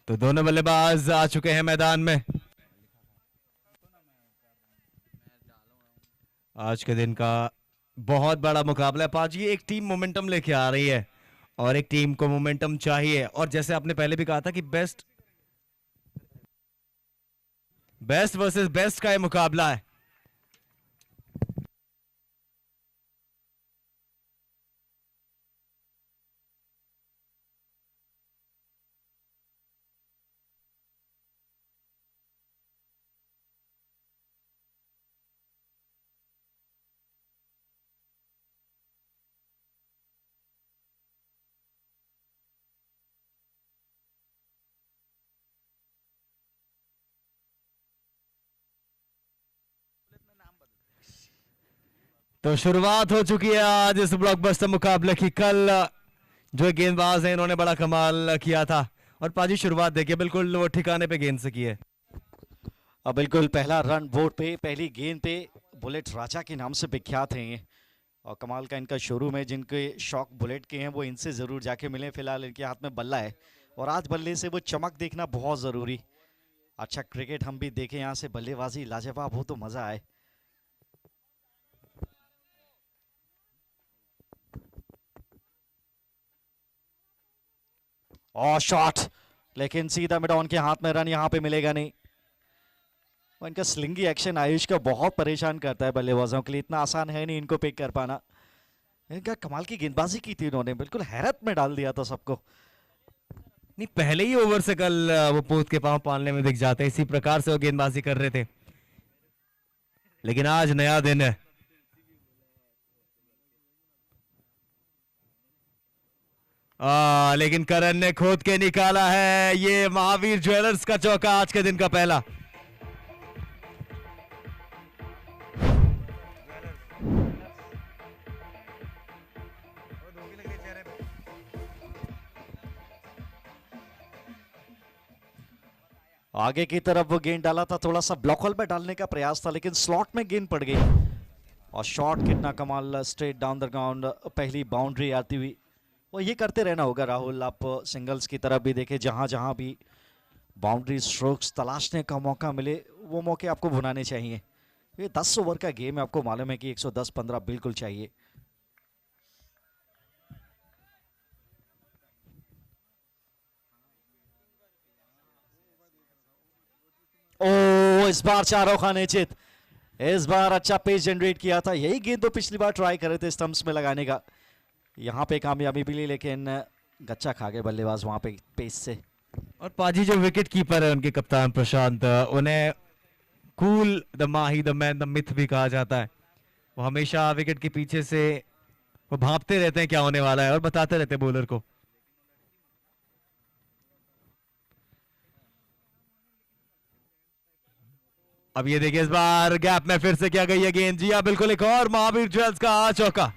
तो दोनों बल्लेबाज आ चुके हैं मैदान में। आज के दिन का बहुत बड़ा मुकाबला है पाजी। एक टीम मोमेंटम लेके आ रही है और एक टीम को मोमेंटम चाहिए, और जैसे आपने पहले भी कहा था कि बेस्ट बेस्ट वर्सेस बेस्ट का ये मुकाबला है। तो शुरुआत हो चुकी है आज इस ब्लॉकबस्टर मुकाबले की। कल जो गेंदबाज हैं इन्होंने बड़ा कमाल किया था, और पाजी शुरुआत देखिए बिल्कुल वो ठिकाने पे गेंद से की है। अब बिल्कुल पहला रन बोर्ड पे, पहली गेंद पे बुलेट राजा के नाम से विख्यात हैं ये। और कमाल का इनका शोरूम है। जिनके शौक बुलेट के हैं वो इनसे ज़रूर जाके मिलें। फिलहाल इनके हाथ में बल्ला है और आज बल्ले से वो चमक देखना बहुत ज़रूरी। अच्छा क्रिकेट हम भी देखें यहाँ से, बल्लेबाजी लाजवाब हो तो मज़ा आए। और शॉट, लेकिन सीधा मिड ऑन के हाथ में, रन यहाँ पे मिलेगा नहीं। और इनका स्लिंगी एक्शन आयुष का बहुत परेशान करता है बल्लेबाजों के लिए। इतना आसान है नहीं इनको पिक कर पाना। इनका कमाल की गेंदबाजी की थी इन्होंने, बिल्कुल हैरत में डाल दिया था सबको। नहीं, पहले ही ओवर से कल वो पोत के पांव पालने में दिख जाते, इसी प्रकार से वो गेंदबाजी कर रहे थे। लेकिन आज नया दिन है। लेकिन करण ने खोद के निकाला है। ये महावीर ज्वेलर्स का चौका आज के दिन का पहला। आगे की तरफ वो गेंद डाला था, थोड़ा सा ब्लॉक होल में डालने का प्रयास था, लेकिन स्लॉट में गेंद पड़ गई। और शॉट कितना कमाल, स्ट्रेट डाउन द ग्राउंड, पहली बाउंड्री आती हुई। और ये करते रहना होगा राहुल। आप सिंगल्स की तरफ भी देखें, जहां जहां भी बाउंड्री स्ट्रोक्स तलाशने का मौका मिले वो मौके आपको भुनाने चाहिए। ये 10 ओवर का गेम है, आपको मालूम है कि 110-15 बिल्कुल चाहिए। ओ, इस बार चारों खाने चित। इस बार अच्छा पेस जनरेट किया था। यही गेंद तो पिछली बार ट्राई करे थे स्टंप्स में लगाने का। यहाँ पे कामयाबी मिली, लेकिन गच्चा खा गए बल्लेबाज वहां पे पेस से। और पाजी जो विकेट कीपर है उनके कप्तान प्रशांत, उन्हें cool the Mahi the man the myth भी कहा जाता है। वो हमेशा विकेट के पीछे से वो भांपते रहते हैं क्या होने वाला है और बताते रहते हैं बॉलर को। अब ये देखिए इस बार गैप में फिर से क्या गई है गेंद। जी हाँ बिल्कुल, एक और महावीर ज्वेल्स का चौका।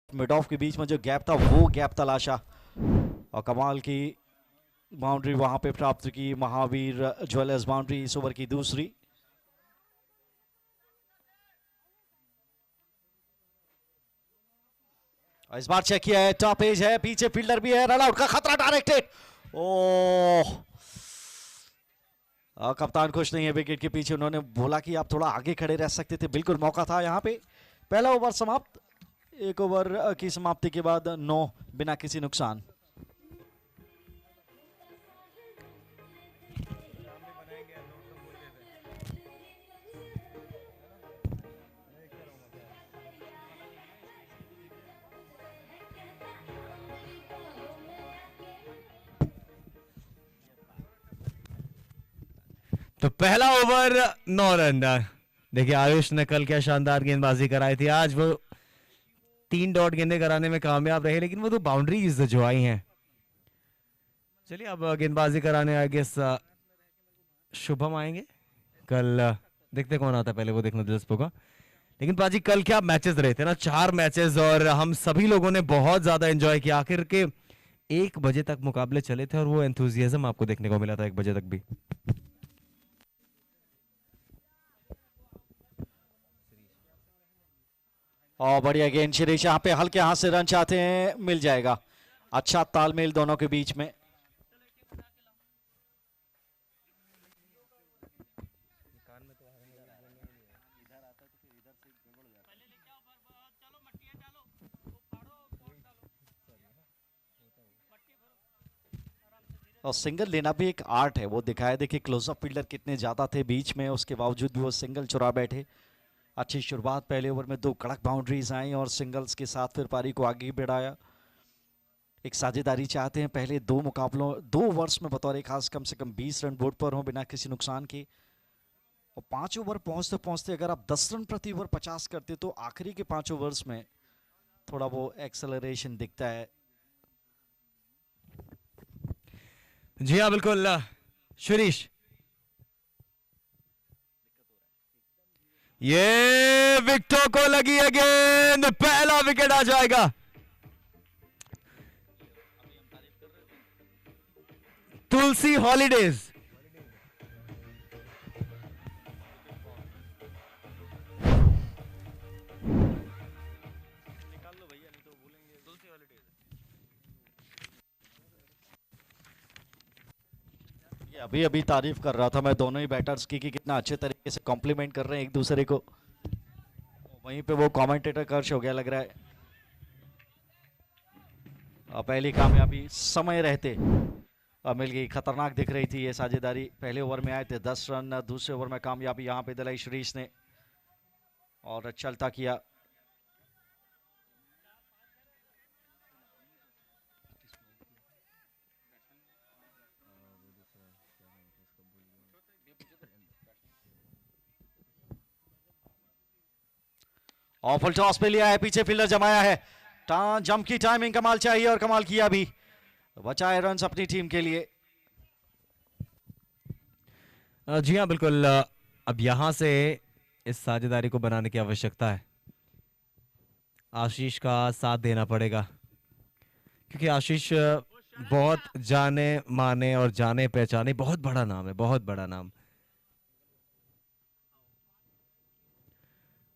मिड ऑफ के बीच में जो गैप था वो गैप तलाशा और कमाल की बाउंड्री वहां पे प्राप्त की। महावीर ज्वेलर्स बाउंड्री इस ओवर की दूसरी। इस बार चेक किया है, टॉप एज है, पीछे फील्डर भी है, रन आउट का खतरा डायरेक्टेड। ओह, कप्तान खुश नहीं है विकेट के पीछे। उन्होंने बोला कि आप थोड़ा आगे खड़े रह सकते थे, बिल्कुल मौका था यहाँ पे। पहला ओवर समाप्त। एक ओवर की समाप्ति के बाद 9 बिना किसी नुकसान। तो पहला ओवर 9 रन। देखिए आयुष ने कल क्या शानदार गेंदबाजी कराई थी। आज वो 3 डॉट गेंदें कराने में कामयाब रहे, लेकिन वो तो बाउंड्रीज जो आई हैं। चलिए अब गेंदबाजी कराने आई गेस शुभम आएंगे। कल देखते कौन आता है, पहले वो देखना दिलचस्प होगा। लेकिन पाजी कल क्या मैचेस रहे थे ना, 4 मैचेस, और हम सभी लोगों ने बहुत ज्यादा एंजॉय किया। आखिर के 1 बजे तक मुकाबले चले थे और वो एंथुजियाज्म आपको देखने को मिला था 1 बजे तक भी। और बढ़िया गेंद शिरीष, यहाँ पे हल्के हाथ से रन चाहते हैं, मिल जाएगा। अच्छा तालमेल दोनों के बीच में। और सिंगल लेना भी एक आर्ट है, वो दिखाया। देखिए क्लोजअप फील्डर कितने ज्यादा थे बीच में, उसके बावजूद भी वो सिंगल चुरा बैठे। अच्छी शुरुआत, पहले ओवर में 2 कड़क बाउंड्रीज आई और सिंगल्स के साथ फिर पारी को आगे बढ़ाया। एक साझेदारी चाहते हैं, पहले 2 मुकाबलों 2 ओवर्स में बतौर खास कम से कम 20 रन बोर्ड पर हो बिना किसी नुकसान के। और 5 ओवर पहुंचते पहुंचते अगर आप 10 रन प्रति ओवर 50 करते तो आखिरी के 5 ओवर्स में थोड़ा वो एक्सेलरेशन दिखता है। जी हाँ बिल्कुल शिरीष, ये विकेटों को लगी है गेंद, पहला विकेट आ जाएगा। तुलसी हॉलीडेज। अभी अभी तारीफ कर रहा था मैं दोनों ही बैटर्स की कि कितना अच्छे तरीके से कॉम्प्लीमेंट कर रहे हैं एक दूसरे को। वहीं पे वो कमेंटेटर कर्श हो गया लग रहा है। पहली कामयाबी समय रहते मिल गई। खतरनाक दिख रही थी ये साझेदारी। पहले ओवर में आए थे 10 रन, दूसरे ओवर में कामयाबी यहाँ पे दिलाई श्रीश ने और चलता किया। और फुल टॉस पे लिया है, पीछे फील्डर जमाया है। जंप की टाइमिंग कमाल चाहिए और कमाल किया भी। बचाए रन अपनी टीम के लिए। जी हाँ बिल्कुल। अब यहां से इस साझेदारी को बनाने की आवश्यकता है। आशीष का साथ देना पड़ेगा क्योंकि आशीष बहुत जाने माने और जाने पहचाने, बहुत बड़ा नाम है, बहुत बड़ा नाम।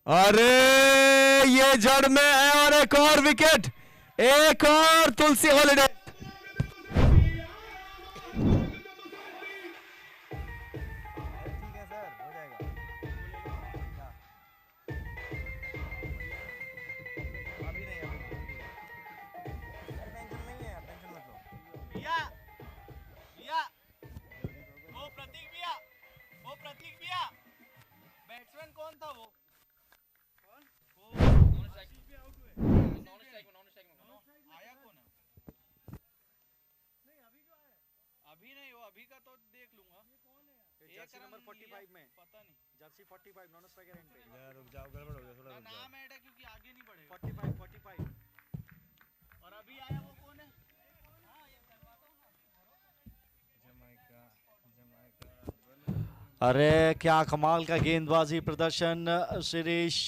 अरे ये जड़ में है और एक और विकेट, एक और तुलसी हॉलीडे। बैट्समैन कौन था वो? आया कौन है? अभी नहीं, वो अभी का तो देख लूंगा। जर्सी नंबर 45 में पता नहीं। जर्सी 45 नॉन स्ट्राइकर एंड पे। यार रुक जाओ, गड़बड़ हो गया थोड़ा। नाम ऐड है क्योंकि आगे नहीं बढ़ेगा। 45 और अभी आया वो कौन है? अरे क्या कमाल का गेंदबाजी प्रदर्शन शिरीष।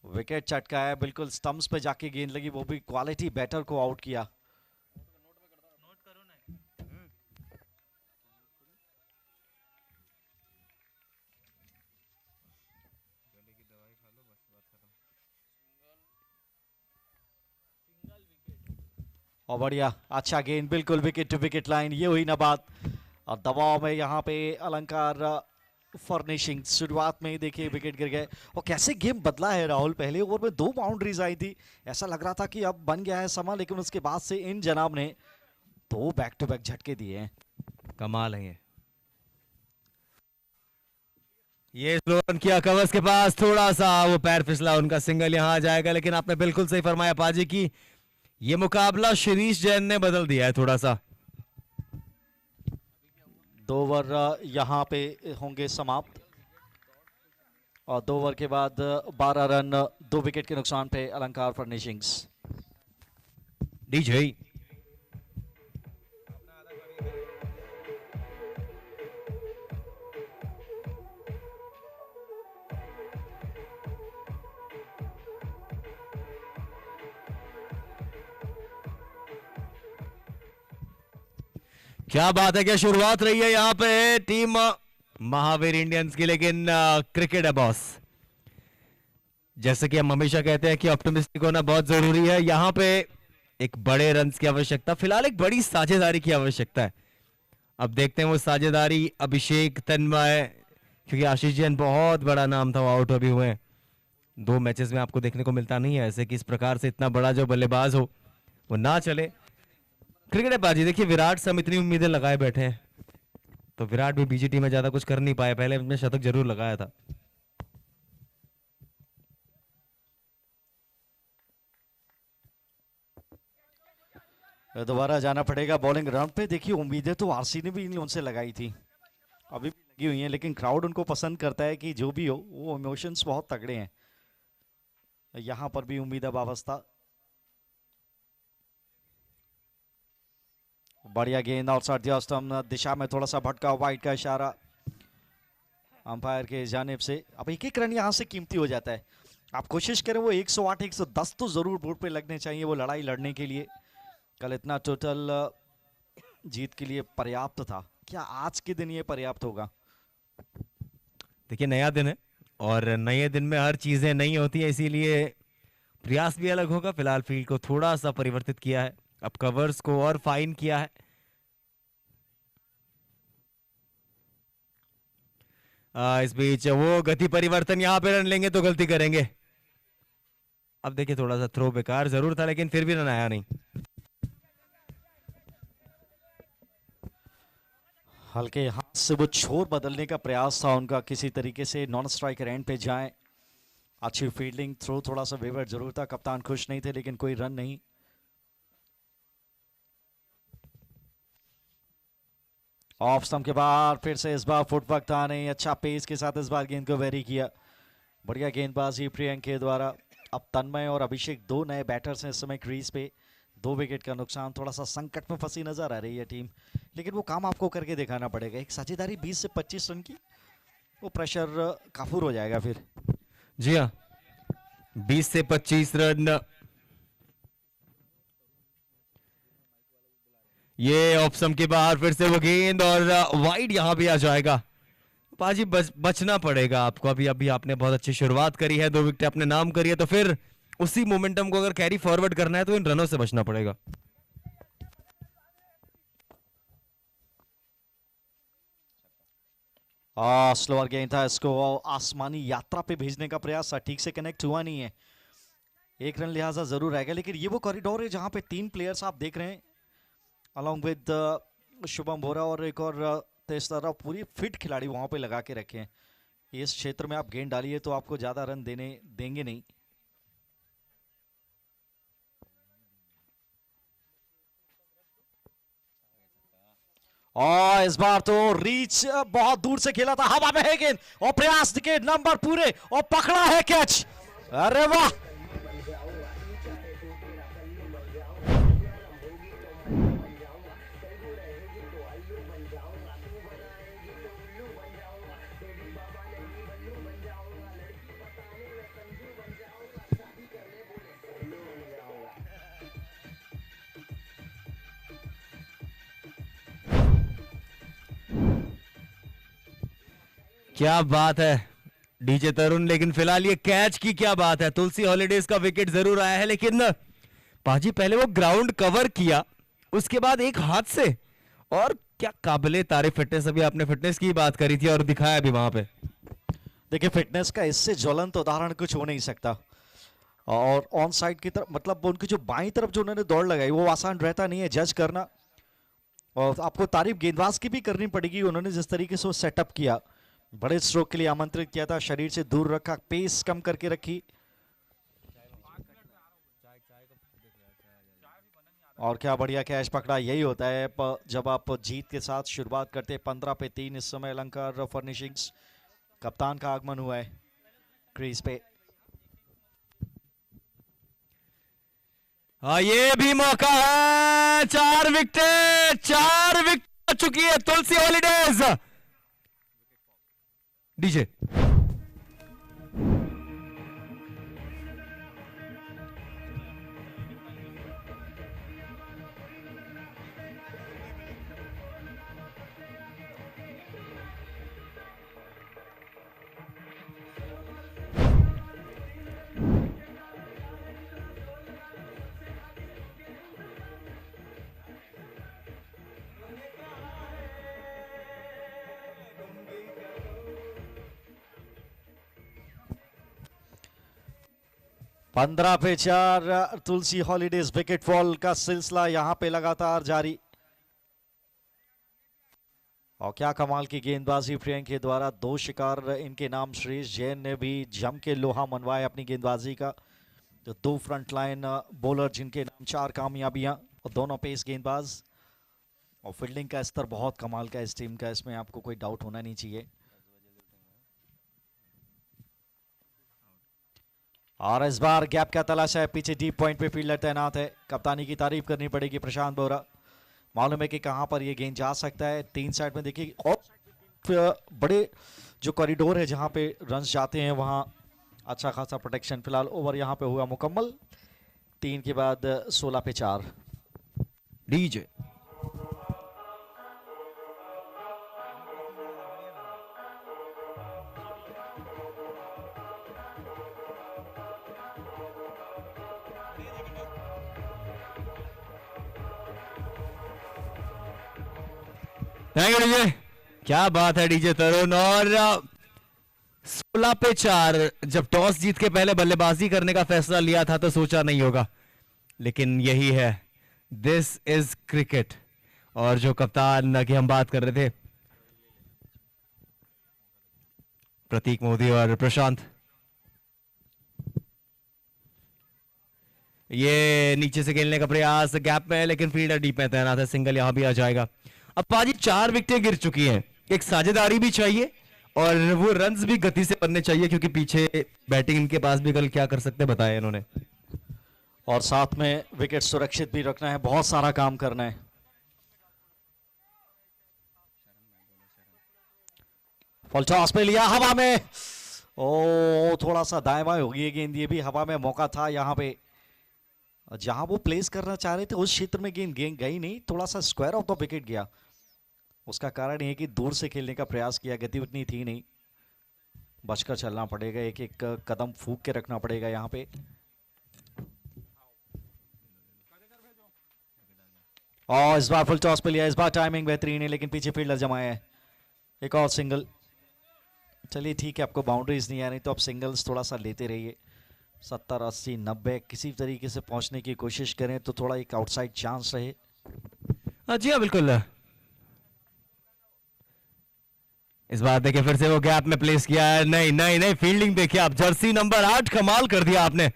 विकेट चटका है, बिल्कुल स्टंप्स पे जाके गेंद लगी, वो भी क्वालिटी बैटर को आउट किया। नोट करो ना। और बढ़िया अच्छा गेंद, बिल्कुल विकेट टू विकेट लाइन, ये हुई ना बात। और दबाव में यहाँ पे अलंकार फर्निशिंग शुरुआत में ही देखिए विकेट गिर गए। और कैसे गेम बदला है राहुल। पहले ओवर में 2 बाउंड्रीज आई थी, ऐसा लग रहा था कि अब बन गया है समा, लेकिन उसके बाद से इन जनाब ने 2 बैक टू बैक झटके दिए हैं। कमाल है ये स्लो रन किया कवर्स के पास, थोड़ा सा वो पैर फिसला, उनका सिंगल यहां आ जाएगा। लेकिन आपने बिल्कुल सही फरमाया पाजी की ये मुकाबला शिरीष जैन ने बदल दिया है थोड़ा सा। 2 ओवर यहाँ पे होंगे समाप्त और 2 ओवर के बाद 12 रन 2 विकेट के नुकसान पे अलंकार फर्निशिंग्स। डीजे क्या बात है, क्या शुरुआत रही है यहाँ पे टीम महावीर इंडियंस की। लेकिन क्रिकेट है बॉस, जैसे कि हम हमेशा कहते हैं कि ऑप्टिमिस्टिक होना बहुत जरूरी है। यहाँ पे एक बड़े रन्स की आवश्यकता, फिलहाल एक बड़ी साझेदारी की आवश्यकता है। अब देखते हैं वो साझेदारी अभिषेक तन्मय, क्योंकि आशीष जैन बहुत बड़ा नाम था, वो आउट अभी हुए हैं। 2 मैचेस में आपको देखने को मिलता नहीं है ऐसे कि इस प्रकार से इतना बड़ा जो बल्लेबाज हो वो ना चले। क्रिकेट है बाजी, देखिए विराट से हम इतनी उम्मीदें लगाए बैठे हैं, तो विराट भी बीजीटी में ज्यादा कुछ कर नहीं पाए। पहले में शतक जरूर लगाया था। दोबारा जाना पड़ेगा बॉलिंग राउंड पे। देखिए उम्मीदें तो आरसी ने भी इन लोगों से लगाई थी, अभी भी लगी हुई हैं, लेकिन क्राउड उनको पसंद करता है कि जो भी हो, वो इमोशंस बहुत तगड़े हैं। यहां पर भी उम्मीद वाबस्ता। बढ़िया गेंद आउटसाइड द स्टंप दिशा में थोड़ा सा भटका, वाइड का इशारा अंपायर के जानिब से। अब एक एक रन यहां से कीमती हो जाता है। आप कोशिश करें वो 108 110 तो जरूर बोर्ड पे लगने चाहिए वो लड़ाई लड़ने के लिए। कल इतना टोटल जीत के लिए पर्याप्त था, क्या आज के दिन ये पर्याप्त होगा? देखिए नया दिन है और नए दिन में हर चीजें नई होती है, इसीलिए प्रयास भी अलग होगा। फिलहाल फील्ड को थोड़ा सा परिवर्तित किया है, अब कवर्स को और फाइन किया है। इस बीच वो गति परिवर्तन, यहां पे रन लेंगे तो गलती करेंगे। अब देखिए थोड़ा सा थ्रो बेकार जरूर था, लेकिन फिर भी रन आया नहीं। हल्के हाथ से वो छोर बदलने का प्रयास था उनका, किसी तरीके से नॉन स्ट्राइकर एंड पे जाएं। अच्छी फील्डिंग, थ्रो थोड़ा सा वेवर जरूर था। कप्तान खुश नहीं थे, लेकिन कोई रन नहीं। ऑफ स्टंप के बाद फिर से इस बार फुटवर्क था नहीं, अच्छा पेस के साथ इस बार गेंद को वेरी किया। बढ़िया गेंदबाजी प्रियंक के द्वारा। अब तन्मय और अभिषेक 2 नए बैटर्स हैं इस समय क्रीज पे। 2 विकेट का नुकसान, थोड़ा सा संकट में फंसी नजर आ रही है टीम, लेकिन वो काम आपको करके दिखाना पड़ेगा। एक साझेदारी 20 से 25 रन की, वो प्रेशर काफूर हो जाएगा फिर। जी हाँ, 20 से 25 रन। ये ऑप्शन के बाहर फिर से वो गेंद और वाइड यहां भी आ जाएगा। पाजी बचना पड़ेगा आपको। अभी अभी आपने बहुत अच्छी शुरुआत करी है, 2 विकेट अपने नाम करी है, तो फिर उसी मोमेंटम को अगर कैरी फॉरवर्ड करना है तो इन रनों से बचना पड़ेगा। स्लोअर गेंद था, इसको आसमानी यात्रा पे भेजने का प्रयास था, ठीक से कनेक्ट हुआ नहीं है। 1 रन लिहाजा जरूर रहेगा, लेकिन ये वो कॉरिडोर है जहां पे 3 प्लेयर्स आप देख रहे हैं, अलॉन्ग विद शुभम बोरा और एक और तेज तरह पूरी फिट खिलाड़ी वहां पे लगा के रखे हैं। इस क्षेत्र में आप गेंद डालिए तो आपको ज्यादा रन देंगे नहीं। और इस बार तो रीच बहुत दूर से खेला था, हवा में है गेंद और प्रयास के नंबर पूरे और पकड़ा है कैच। अरे वाह, क्या बात है डीजे तरुण, लेकिन फिलहाल ये कैच की क्या बात है। तुलसी हॉलीडेज का विकेट जरूर आया है, लेकिन पाजी पहले वो ग्राउंड कवर किया, उसके बाद एक हाथ से, और क्या काबिले तारीफ फिटनेस। अभी आपने फिटनेस की बात करी थी और दिखाया भी वहां पे। देखिए फिटनेस का इससे ज्वलंत उदाहरण कुछ हो नहीं सकता। और ऑन साइड की तरफ, मतलब उनकी जो बाईं तरफ जो उन्होंने दौड़ लगाई, वो आसान रहता नहीं है जज करना। और आपको तारीफ गेंदबाज की भी करनी पड़ेगी, उन्होंने जिस तरीके से वो सेटअप किया, बड़े स्ट्रोक के लिए आमंत्रित किया था, शरीर से दूर रखा, पेस कम करके रखी। और क्या बढ़िया कैच पकड़ा। यही होता है जब आप जीत के साथ शुरुआत करते हैं। 15 पे 3 इस समय अलंकार फर्निशिंग्स, कप्तान का आगमन हुआ है क्रीज पे। हाँ ये भी मौका है, 4 विकेट आ चुकी है तुलसी हॉलीडेज। डीजे 15 पे 4 तुलसी हॉलीडेज विकेट फॉल का सिलसिला यहां पे लगातार जारी। और क्या कमाल की गेंदबाजी प्रियंक के द्वारा, 2 शिकार इनके नाम। श्रेयस जैन ने भी जम के लोहा मनवाया अपनी गेंदबाजी का। तो 2 फ्रंट लाइन बॉलर जिनके नाम 4 कामयाबियां, और दोनों पेस गेंदबाज। और फील्डिंग का स्तर बहुत कमाल का इस टीम का, इसमें आपको कोई डाउट होना नहीं चाहिए। और इस बार गैप का तलाश है, पीछे डीप पॉइंट पे फील्डर तैनात है। कप्तानी की तारीफ करनी पड़ेगी प्रशांत बोरा, मालूम है कि कहां पर ये गेंद जा सकता है। 3 साइड में देखिए, और बड़े जो कॉरिडोर है जहां पे रन्स जाते हैं वहां अच्छा खासा प्रोटेक्शन। फिलहाल ओवर यहां पे हुआ मुकम्मल, 3 के बाद 16 पे 4। डीजे थैंक यू डीजे, क्या बात है डीजे तरुण। और 16 पे 4, जब टॉस जीत के पहले बल्लेबाजी करने का फैसला लिया था तो सोचा नहीं होगा, लेकिन यही है, दिस इज क्रिकेट। और जो कप्तान की हम बात कर रहे थे, प्रतीक मोदी और प्रशांत, ये नीचे से खेलने का प्रयास, गैप में है लेकिन फील्डर डीप में तैनात है। सिंगल यहां भी आ जाएगा। अब पाजी 4 विकेटें गिर चुकी हैं, एक साझेदारी भी चाहिए और वो रन्स भी गति से बनने चाहिए, क्योंकि पीछे बैटिंग इनके पास भी कल क्या कर सकते बताया इन्होंने। और साथ में विकेट सुरक्षित भी रखना है, बहुत सारा काम करना है। फुल टॉस पे लिया हवा में, ओ थोड़ा सा दाएं बाएं हो गई गेंद, ये भी हवा में मौका था यहाँ पे। जहां वो प्लेस करना चाह रहे थे उस क्षेत्र में गेंद गई नहीं, थोड़ा सा स्क्वायर ऑफ द विकेट गया। उसका कारण ये कि दूर से खेलने का प्रयास किया, गति उतनी थी नहीं। बचकर चलना पड़ेगा, एक एक कदम फूक के रखना पड़ेगा यहाँ पे। और इस बार फुल टॉस पे लिया, इस बार टाइमिंग बेहतरीन है लेकिन पीछे फील्डर जमाया है। एक और सिंगल, चलिए ठीक है, आपको बाउंड्रीज नहीं आ रही तो आप सिंगल्स थोड़ा सा लेते रहिए। 70, 80, 90 किसी तरीके से पहुंचने की कोशिश करें तो थोड़ा एक आउटसाइड चांस रहे। जी हाँ बिल्कुल। इस बार देखिए फिर से वो गैप में प्लेस किया है, नहीं नहीं नहीं, फील्डिंग देखिए आप, जर्सी नंबर 8 कमाल कर दिया आपने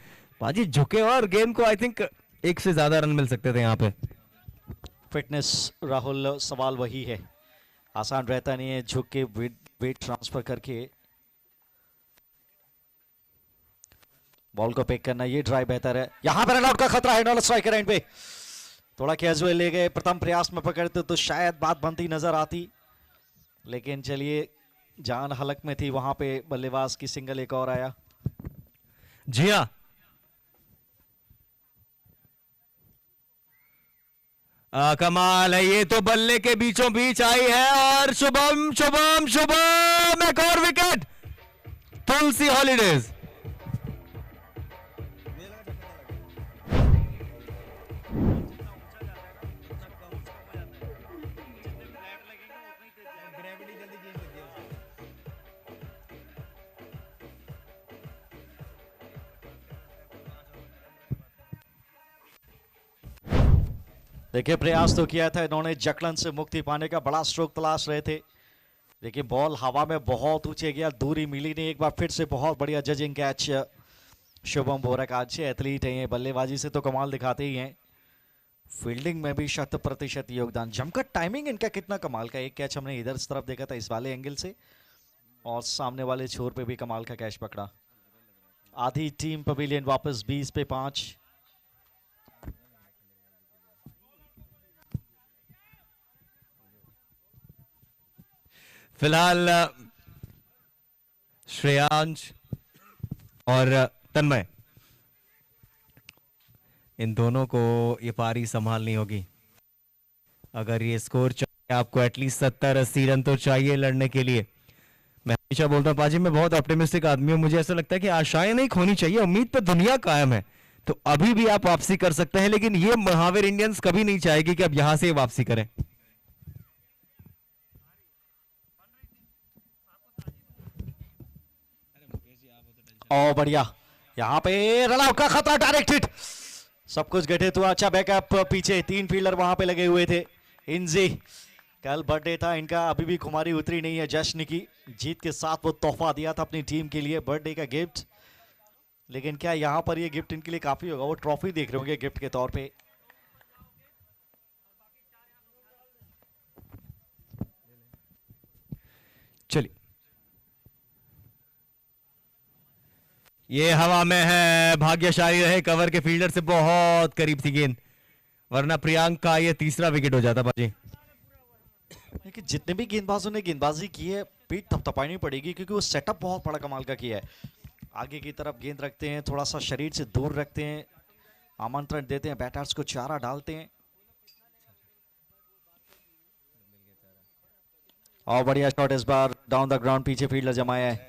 बाजी, झुके और गेंद को आई थिंक 1 से ज्यादा रन मिल सकते थे यहाँ पे। फिटनेस राहुल, सवाल वही है, आसान रहता नहीं है झुक के वेट ट्रांसफर करके बॉल को पिक करना। ये ड्राइव बेहतर है, यहां पर रनआउट का खतरा है। नॉन स्ट्राइकर एंड पे थोड़ा कैजुअल ले गए, प्रथम प्रयास में पकड़ते तो शायद बात बनती नजर आती, लेकिन चलिए जान हलक में थी वहां पे। बल्लेबाज की सिंगल एक और आया। जी हाँ, कमाल है, ये तो बल्ले के बीचों बीच आई है और शुभम शुभम शुभम, एक और विकेट तुलसी हॉलीडेज। देखिए प्रयास तो किया था इन्होंने, जकलन से मुक्ति पाने का बड़ा स्ट्रोक तलाश रहे थे, लेकिन बॉल हवा में बहुत ऊंचे गया, दूरी मिली नहीं। एक बार फिर से बहुत बढ़िया जजिंग कैच शुभम बोरा का। अच्छे एथलीट हैं ये, बल्लेबाजी से तो कमाल दिखाते ही हैं, फील्डिंग में भी 100% योगदान। जमकर टाइमिंग इनका कितना कमाल का, एक कैच हमने इधर इस तरफ देखा था इस वाले एंगल से, और सामने वाले छोर पे भी कमाल का कैच पकड़ा। आधी टीम पवेलियन वापस 20 पे 5। फिलहाल श्रेयांश और तन्मय, इन दोनों को ये पारी संभालनी होगी। अगर ये स्कोर चाहिए आपको, एटलीस्ट 70-80 रन तो चाहिए लड़ने के लिए। मैं हमेशा बोलता हूँ पाजी, मैं बहुत ऑप्टिमिस्टिक आदमी हूँ, मुझे ऐसा लगता है कि आशाएं नहीं खोनी चाहिए, उम्मीद पे दुनिया कायम है। तो अभी भी आप वापसी कर सकते हैं, लेकिन ये महावीर इंडियंस कभी नहीं चाहेगी कि अब यहां से वापसी करें। और बढ़िया यहां पे रन आउट का खतरा, डायरेक्ट हिट, सब कुछ घटित हुआ। अच्छा बैकअप पीछे 3 फील्डर वहां पे लगे हुए थे। इंजी, कल बर्थडे था इनका, अभी भी खुमारी उतरी नहीं है जश्न की। जीत के साथ वो तोहफा दिया था अपनी टीम के लिए, बर्थडे का गिफ्ट। लेकिन क्या यहां पर ये गिफ्ट इनके लिए काफी होगा? वो ट्रॉफी देख रहे होंगे गिफ्ट के तौर पे। चलिए, ये हवा में है, भाग्यशाली रहे, कवर के फील्डर से बहुत करीब थी गेंद, वरना प्रियांक का ये तीसरा विकेट हो जाता बाजी। लेकिन जितने भी गेंदबाजों ने गेंदबाजी की है, पीठ थपथपानी पड़ेगी, क्योंकि वो सेटअप बहुत बड़ा कमाल का किया है। आगे की तरफ गेंद रखते हैं, थोड़ा सा शरीर से दूर रखते हैं, आमंत्रण देते हैं, बैटर्स को चारा डालते हैं। और बढ़िया शॉट इस बार डाउन द ग्राउंड, पीछे फील्डर जमाया है।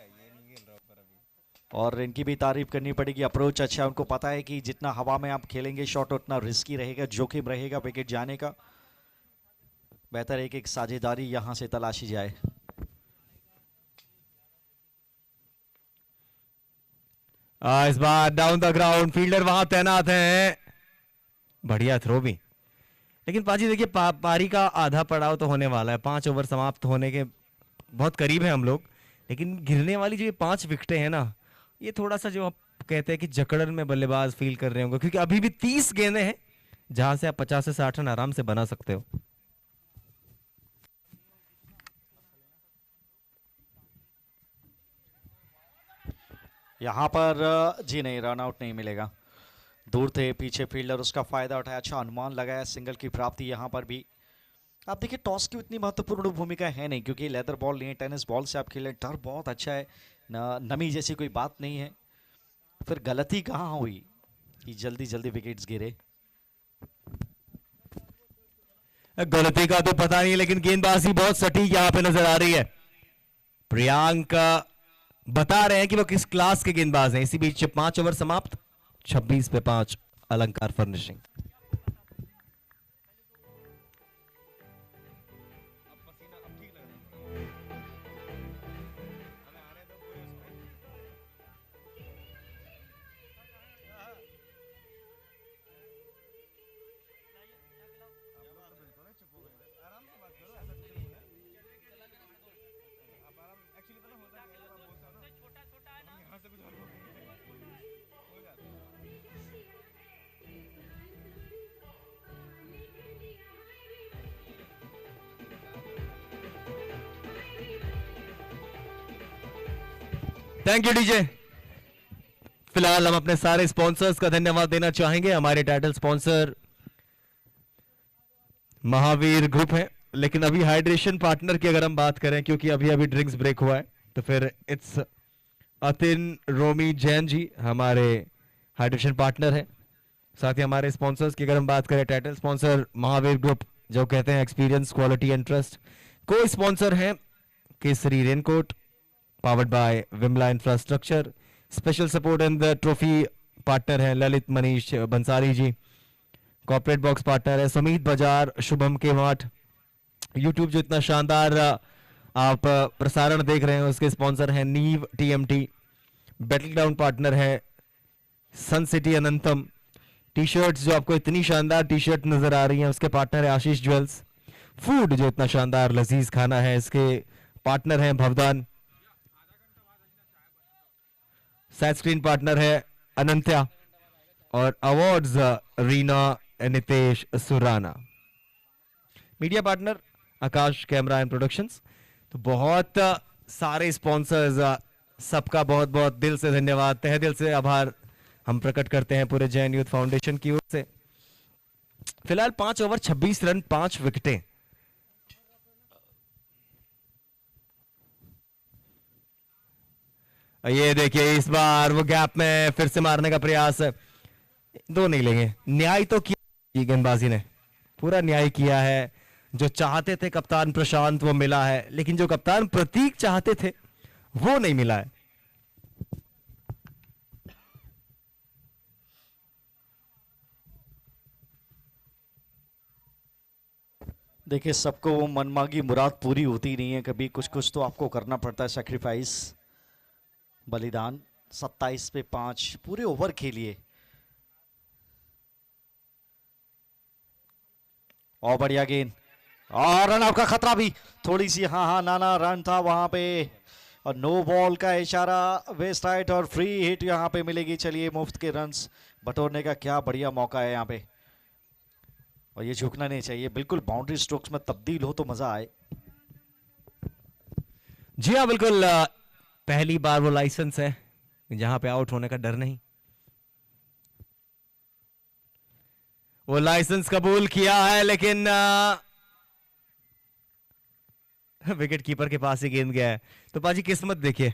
और इनकी भी तारीफ करनी पड़ेगी, अप्रोच अच्छा है। उनको पता है कि जितना हवा में आप खेलेंगे शॉट उतना रिस्की रहेगा, जोखिम रहेगा विकेट जाने का। बेहतर है कि एक साझेदारी यहां से तलाशी जाए। इस बार डाउन द ग्राउंड, फील्डर वहां तैनात हैं, बढ़िया थ्रो भी। लेकिन पाजी देखिए, पारी का आधा पड़ाव तो होने वाला है, 5 ओवर समाप्त होने के बहुत करीब है हम लोग। लेकिन गिरने वाली जो ये 5 विकेटें हैं ना, ये थोड़ा सा जो आप कहते हैं कि जकड़न में बल्लेबाज फील कर रहे होंगे, क्योंकि अभी भी 30 गेंदें हैं जहां से आप 50 से 60 रन आराम से बना सकते हो। यहां पर जी नहीं, रन आउट नहीं मिलेगा, दूर थे पीछे फील्डर, उसका फायदा उठाया, अच्छा अनुमान लगाया, सिंगल की प्राप्ति यहां पर भी। आप देखिए टॉस की उतनी महत्वपूर्ण भूमिका है नहीं, क्योंकि लेदर बॉल नहीं है, टेनिस बॉल से आप खेलें, डर बहुत अच्छा है, नमी जैसी कोई बात नहीं है। फिर गलती कहाँ हुई कि जल्दी जल्दी विकेट्स गिरे? गलती का तो पता नहीं, लेकिन गेंदबाजी बहुत सटीक यहां पे नजर आ रही है। प्रियांक बता रहे हैं कि वो किस क्लास के गेंदबाज हैं। इसी बीच 5 ओवर समाप्त, 26 पे 5, अलंकार फर्निशिंग। Thank you DJ. फिलहाल हम अपने सारे स्पॉन्सर्स का धन्यवाद देना चाहेंगे। हमारे टाइटल स्पॉन्सर महावीर ग्रुप है, लेकिन अभी हाइड्रेशन पार्टनर की अगर हम बात करें, क्योंकि अभी अभी ड्रिंक्स ब्रेक हुआ है, तो फिर इट्स अतिन रोमी जैन जी हमारे हाइड्रेशन पार्टनर है। साथ ही हमारे स्पॉन्सर्स की अगर हम बात करें, टाइटल स्पॉन्सर महावीर ग्रुप, जो कहते हैं एक्सपीरियंस, क्वालिटी एंड ट्रस्ट। को स्पॉन्सर हैं Kesari raincoat, powered by Vimla infrastructure. Special support and the trophy partner है Lalit Manish Bansali ji. Corporate box partner है सुमित बाजार, शुभम के माठ। यूट्यूब जो इतना शानदार आप प्रसारण देख रहे हैं, उसके स्पॉन्सर हैं नीव टीएमटी। बैटल ग्राउंड पार्टनर है सन सिटी अनंतम। टी शर्ट्स जो आपको इतनी शानदार टी शर्ट नजर आ रही हैं, उसके पार्टनर है आशीष ज्वेल्स। फूड जो इतना शानदार लजीज खाना है, इसके पार्टनर हैं भवदान। साइड स्क्रीन पार्टनर है अनंत्या, और awards Reena Nitesh Surana. Media partner Akash camera and productions. तो बहुत सारे स्पॉन्सर्स, सबका बहुत बहुत दिल से धन्यवाद, तहे दिल से आभार हम प्रकट करते हैं पूरे जैन यूथ फाउंडेशन की ओर से। फिलहाल 5 ओवर 26 रन 5 विकेटें। ये देखिए इस बार वो गैप में फिर से मारने का प्रयास, दो नहीं लेंगे। न्याय तो किया गेंदबाजी ने, पूरा न्याय किया है। जो चाहते थे कप्तान प्रशांत वो मिला है, लेकिन जो कप्तान प्रतीक चाहते थे वो नहीं मिला है। देखिए सबको वो मनमांगी मुराद पूरी होती नहीं है, कभी कुछ कुछ तो आपको करना पड़ता है, सेक्रीफाइस, बलिदान। 27 पे 5 पूरे ओवर खेलिए। और बढ़िया गेंद और रन आउट का खतरा भी, थोड़ी सी हाँ नाना रन था वहां पे, और नो बॉल का इशारा, वेस्ट राइट और फ्री हिट यहां पे मिलेगी। चलिए मुफ्त के रन्स बटोरने का क्या बढ़िया मौका है यहाँ पे, और ये झुकना नहीं चाहिए, बिल्कुल बाउंड्री स्ट्रोक्स में तब्दील हो तो मजा आए। जी हाँ बिल्कुल, पहली बार वो लाइसेंस है जहां पे आउट होने का डर नहीं। वो लाइसेंस कबूल किया है, लेकिन विकेट कीपर के पास ही गेंद गया है। तो पाजी किस्मत देखिए,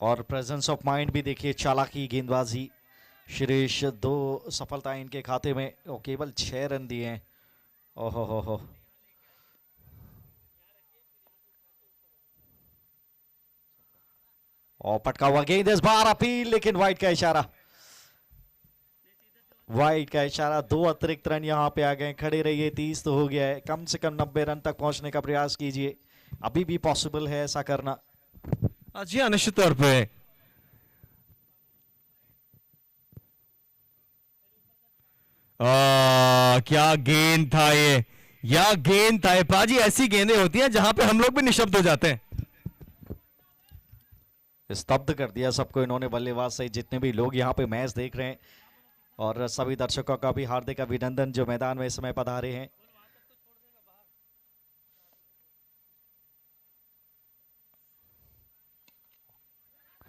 और प्रेजेंस ऑफ माइंड भी देखिए, चालाकी गेंदबाजी। शिरीष 2 सफलताएं इनके खाते में, और केवल 6 रन दिए हैं। ओहो हो। और पटका हुआ गेंद इस बार अपील, लेकिन वाइड का इशारा, वाइड का इशारा। 2 अतिरिक्त रन यहां पे आ गए। खड़े रहिए, 30 तो हो गया है, कम से कम 90 रन तक पहुंचने का प्रयास कीजिए, अभी भी पॉसिबल है ऐसा करना। जी हाँ निश्चित तौर पे। क्या गेंद था ये, या गेंद था ये पाजी। ऐसी गेंदें होती हैं जहां पे हम लोग भी निशब्द हो जाते हैं। स्तब्ध कर दिया सबको इन्होंने, बल्लेबाज सहित जितने भी लोग यहाँ पे मैच देख रहे हैं, और सभी दर्शकों का भी हार्दिक अभिनंदन जो मैदान में इस समय पधारे हैं।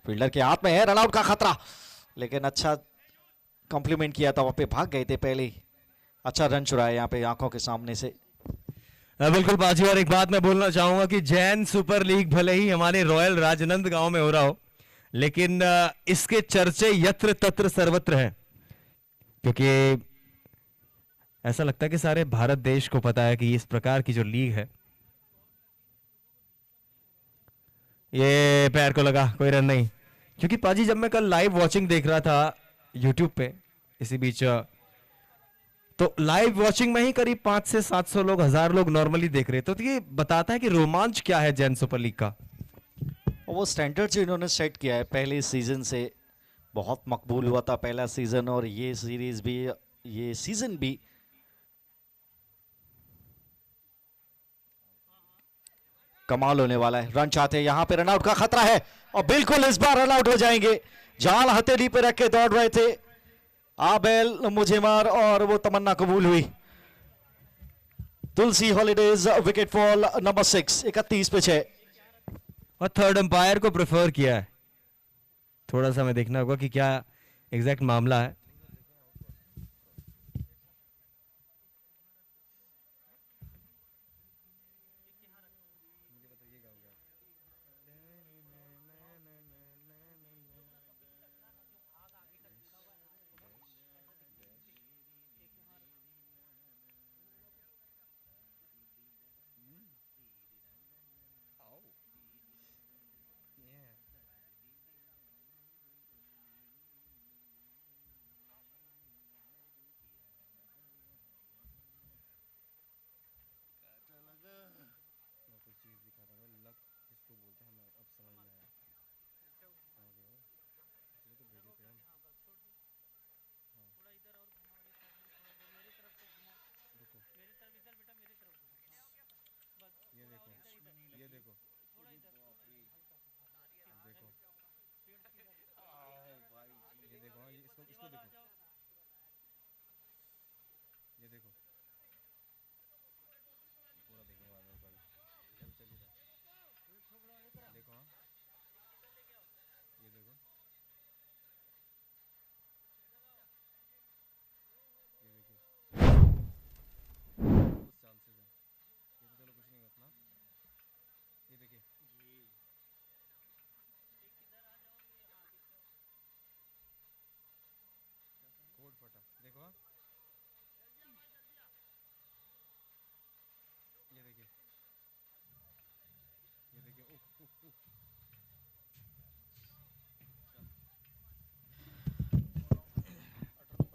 फील्डर के हाथ में है, रनआउट का खतरा, लेकिन अच्छा कॉम्प्लीमेंट किया था, वहां पे भाग गए थे पहले ही। अच्छा रन चुराया यहाँ पे आंखों के सामने से। बिल्कुल बाजी, और एक बात मैं बोलना चाहूंगा कि जैन सुपर लीग भले ही हमारे रॉयल राजनंद गांव में हो रहा हो, लेकिन इसके चर्चे यत्र तत्र सर्वत्र हैं, क्योंकि ऐसा लगता है कि सारे भारत देश को पता है कि इस प्रकार की जो लीग है। ये पैर को लगा, कोई रन नहीं। क्योंकि पाजी जब मैं कल लाइव वॉचिंग देख रहा था यूट्यूब पे, इसी बीच तो लाइव वॉचिंग में ही करीब 500 से 700 लोग, 1000 लोग नॉर्मली देख रहे थे। तो ये बताता है कि रोमांच क्या है जैन सुपर लीग का। वो स्टैंडर्ड जो इन्होंने सेट किया है पहले सीजन से, बहुत मकबूल हुआ था पहला सीजन, और ये सीरीज भी, ये सीजन भी। कमाल होने वाला है। रन चाहते हैं यहां पे, रनआउट का खतरा है, और बिल्कुल इस बार रनआउट हो जाएंगे। जाल हथेली पे रख के दौड़ रहे थे आबेल मुझे मार, और वो तमन्ना कबूल हुई। तुलसी हॉलीडेज विकेट फॉल नंबर 6, 31 पे 6। और थर्ड अंपायर को प्रेफर किया है। थोड़ा सा हमें देखना होगा कि क्या एग्जैक्ट मामला है।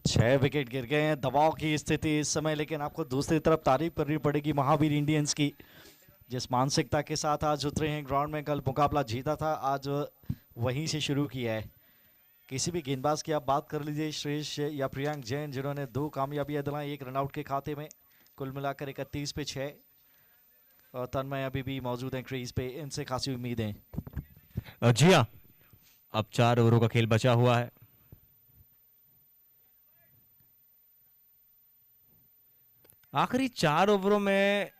छह विकेट गिर गए हैं, दबाव की स्थिति इस समय, लेकिन आपको दूसरी तरफ तारीफ करनी पड़ेगी महावीर इंडियंस की, जिस मानसिकता के साथ आज उतरे हैं ग्राउंड में। कल मुकाबला जीता था, आज वहीं से शुरू किया है। किसी भी गेंदबाज की आप बात कर लीजिए, श्रेयस या प्रियांक जैन, जिन्होंने 2 कामयाबियां दिलाई 1 रनआउट के खाते में, कुल मिलाकर 31 पे 6। और तन्मय अभी भी मौजूद हैं क्रीज पे, इनसे खासी उम्मीदें। जी हाँ, अब 4 ओवरों का खेल बचा हुआ है। आखिरी 4 ओवरों में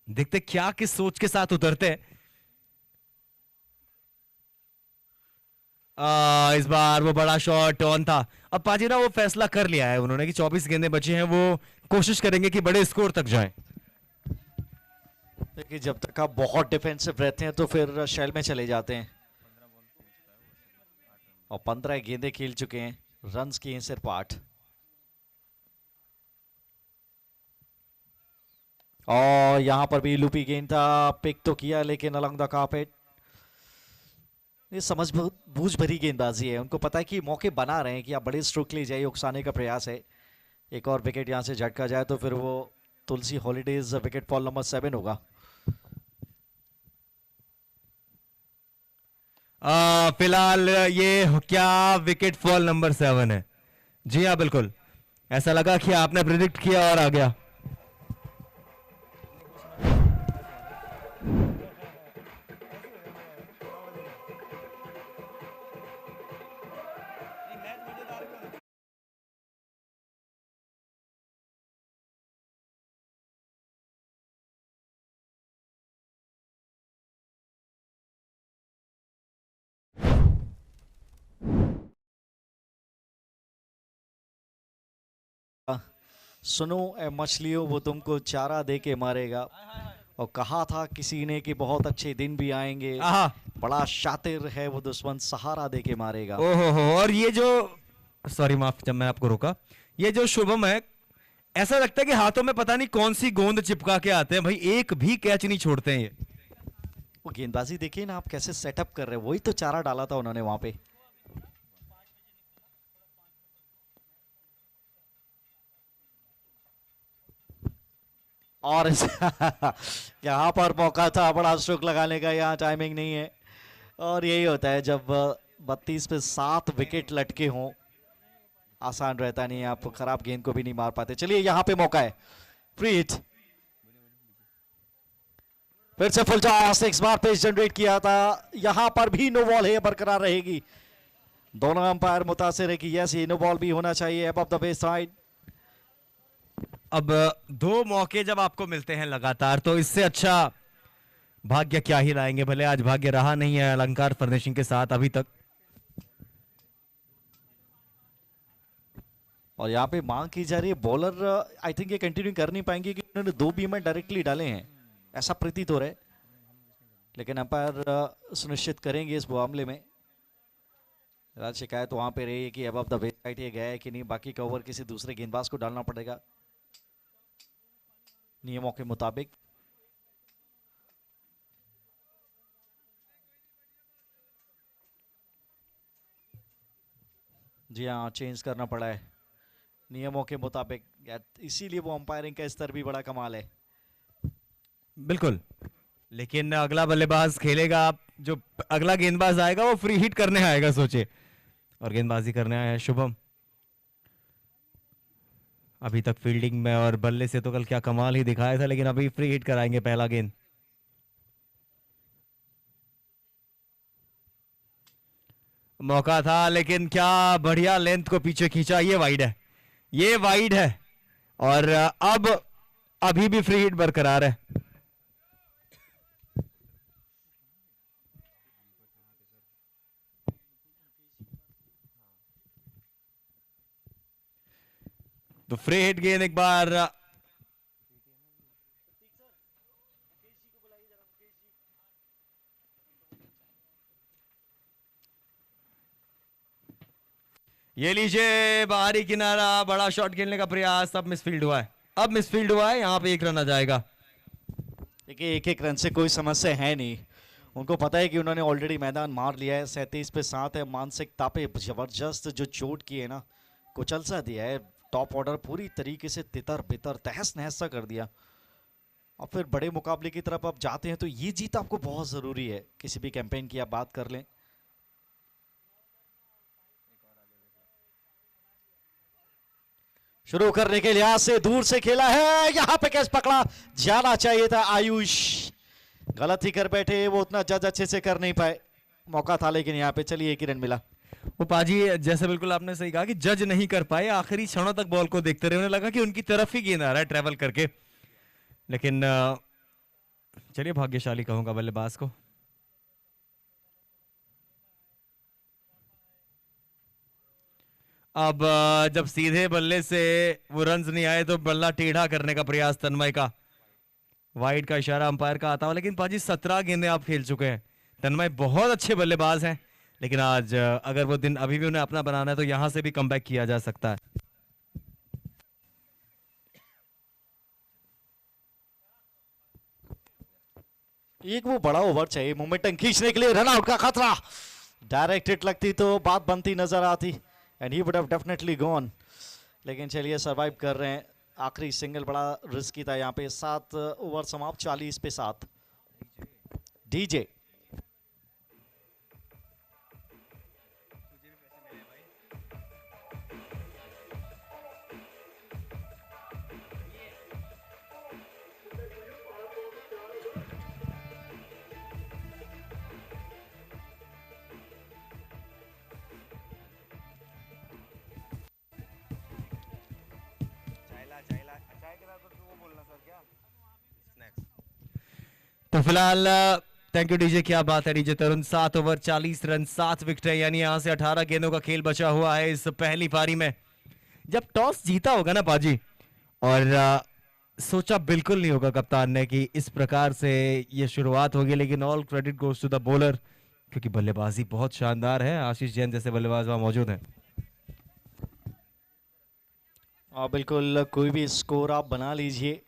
देखते क्या किस सोच के साथ उतरते हैं। इस बार वो बड़ा शॉट ऑन था। अब पाजी ना वो फैसला कर लिया है उन्होंने कि 24 गेंदें बची हैं, वो कोशिश करेंगे कि बड़े स्कोर तक जाएं। देखिए जब तक आप बहुत डिफेंसिव रहते हैं तो फिर शेल में चले जाते हैं। और 15 गेंदें खेल चुके हैं, रन्स किए हैं सिर्फ 8। और यहां पर भी लूपी गेंद था, पिक तो किया लेकिन अलॉन्ग द कार्पेट। ये समझ बूझ भरी गेंदबाजी है, उनको पता है कि मौके बना रहे हैं कि आप बड़े स्ट्रोक ले जाइए, उकसाने का प्रयास है। एक और विकेट यहां से झटका जाए तो फिर वो तुलसी हॉलीडेज विकेट फॉल नंबर 7 होगा। फिलहाल ये क्या विकेट फॉल नंबर 7 है? जी हाँ बिल्कुल, ऐसा लगा कि आपने प्रिडिक्ट किया और आ गया। सुनो ए मछलियों वो तुमको चारा दे के मारेगा, और कहा था किसी ने कि बहुत अच्छे दिन भी आएंगे, आहा, बड़ा शातिर है वो दुश्मन सहारा दे के मारेगा। ओहो हो, और ये जो, सॉरी माफ जब मैं आपको रोका, ये जो शुभम है, ऐसा लगता है कि हाथों में पता नहीं कौन सी गोंद चिपका के आते हैं भाई, एक भी कैच नहीं छोड़ते हैं ये। वो गेंदबाजी देखिए ना आप कैसे सेटअप कर रहे हैं, वही तो चारा डाला था उन्होंने वहां पे। और यहाँ पर मौका था बड़ा स्ट्रोक लगाने का, यहाँ टाइमिंग नहीं है। और यही होता है जब 32 पे 7 विकेट लटके हों, आसान रहता नहीं है, आप खराब गेंद को भी नहीं मार पाते। चलिए यहाँ पे मौका है, फ्री हिट, फिर से फुल टॉस, 6 बार पेस जनरेट किया था, यहां पर भी नो बॉल है, बरकरार रहेगी। दोनों अंपायर मुतासिर है कि यस ये नो बॉल भी होना चाहिए अबव द बेस साइड। अब 2 मौके जब आपको मिलते हैं लगातार, तो इससे अच्छा भाग्य क्या ही लाएंगे। भले आज भाग्य रहा नहीं है अलंकार फर्निशिंग के साथ अभी तक। और यहाँ पे मांग की जा रही है, बॉलर आई थिंक ये कंटिन्यू कर नहीं पाएंगे कि उन्होंने 2 बीम डायरेक्टली डाले हैं, ऐसा प्रतीत हो रहा है। लेकिन अंपायर सुनिश्चित करेंगे इस मामले में। राज शिकायत वहां पे रही है कि अबव द बेस साइड ये गया है कि नहीं, बाकी का ओवर किसी दूसरे गेंदबाज को डालना पड़ेगा नियमों के मुताबिक। जी हाँ, चेंज करना पड़ा है नियमों के मुताबिक, इसीलिए वो अंपायरिंग का स्तर भी बड़ा कमाल है। बिल्कुल, लेकिन अगला बल्लेबाज खेलेगा, आप जो अगला गेंदबाज आएगा वो फ्री हिट करने आएगा सोचे, और गेंदबाजी करने आया है शुभम। अभी तक फील्डिंग में और बल्ले से तो कल क्या कमाल ही दिखाया था, लेकिन अभी फ्री हिट कराएंगे पहला गेंद। मौका था लेकिन क्या बढ़िया लेंथ को पीछे खींचा, ये वाइड है, ये वाइड है, और अब अभी भी फ्री हिट बरकरार है। तो फ्री हिट गेंद एक बार ये लीजिए बाहरी किनारा, बड़ा शॉट खेलने का प्रयास, अब मिसफील्ड हुआ है, अब मिसफील्ड हुआ है, यहां पे 1 रन आ जाएगा। देखिए 1-1 रन से कोई समस्या है नहीं, उनको पता है कि उन्होंने ऑलरेडी मैदान मार लिया है। 37 पे 7 है, मानसिकता पे जबरदस्त जो चोट की है ना, कुचल सा दिया है। टॉप ऑर्डर पूरी तरीके से तितर बितर तहस नहस सा कर दिया। और फिर बड़े मुकाबले की तरफ आप जाते हैं तो ये जीत आपको बहुत जरूरी है। किसी भी कैंपेन की आप बात कर लें, शुरू करने के लिहाज से दूर से खेला है, यहां पे कैच पकड़ा जाना चाहिए था। आयुष गलत ही कर बैठे, वो उतना जज अच्छे से कर नहीं पाए, मौका था लेकिन यहाँ पे चलिए एक ही रन मिला। वो पाजी जैसे बिल्कुल आपने सही कहा कि जज नहीं कर पाए, आखिरी क्षणों तक बॉल को देखते रहे, उन्हें लगा कि उनकी तरफ ही गेंद आ रहा है ट्रेवल करके, लेकिन चलिए भाग्यशाली कहूंगा बल्लेबाज को। अब जब सीधे बल्ले से वो रन्स नहीं आए तो बल्ला टेढ़ा करने का प्रयास तन्मय का, वाइड का इशारा अंपायर का आता हुआ, लेकिन पाजी 17 गेंदें आप खेल चुके हैं। तन्मय बहुत अच्छे बल्लेबाज हैं, लेकिन आज अगर वो दिन अभी भी उन्हें अपना बनाना है तो यहां से भी कमबैक किया जा सकता है। एक वो बड़ा ओवर चाहिए मोमेंटम खींचने के लिए, रन आउट का खतरा, डायरेक्ट हिट लगती तो बात बनती नजर आती and he would have definitely gone, लेकिन चलिए सरवाइव कर रहे हैं। आखिरी सिंगल बड़ा रिस्की था यहाँ पे। 7 ओवर समाप्त, 40 पे 7। डीजे तो फिलहाल थैंक यू डीजे, क्या बात है डीजे तरुण। 7 ओवर 40 रन 7 विकेट, यानी यहां से 18 गेंदों का खेल बचा हुआ है इस पहली पारी में। जब टॉस जीता होगा ना पाजी, और सोचा बिल्कुल नहीं होगा कप्तान ने कि इस प्रकार से ये शुरुआत होगी, लेकिन all credit goes to the bowler, क्योंकि बल्लेबाजी बहुत शानदार है। आशीष जैन जैसे बल्लेबाज वहां मौजूद हैं। बिल्कुल कोई भी स्कोर आप बना लीजिए,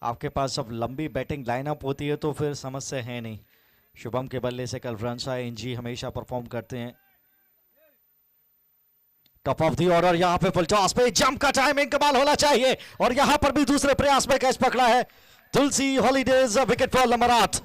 आपके पास जब लंबी बैटिंग लाइनअप होती है तो फिर समस्या है नहीं। शुभम के बल्ले से कल रन आए, एनजी हमेशा परफॉर्म करते हैं। टॉप ऑफ द ऑर्डर, यहाँ पे फुल टॉस पे जंप का टाइमिंग कमाल होना चाहिए, और यहाँ पर भी दूसरे प्रयास में कैच पकड़ा है Tulsi holidays, wicket fall number 8।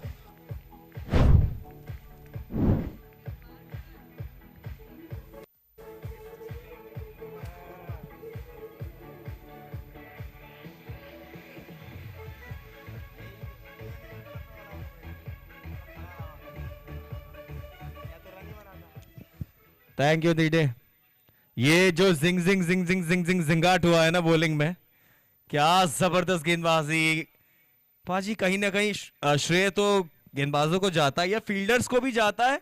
Thank you DJ. ये जो जिंग जिंग जिंग जिंग जिंग जिंग जिंगाट हुआ है ना बॉलिंग में, क्या जबरदस्त गेंदबाजी पाजी। कहीं ना कहीं श्रेय तो गेंदबाजों को जाता है या फील्डर्स को भी जाता है।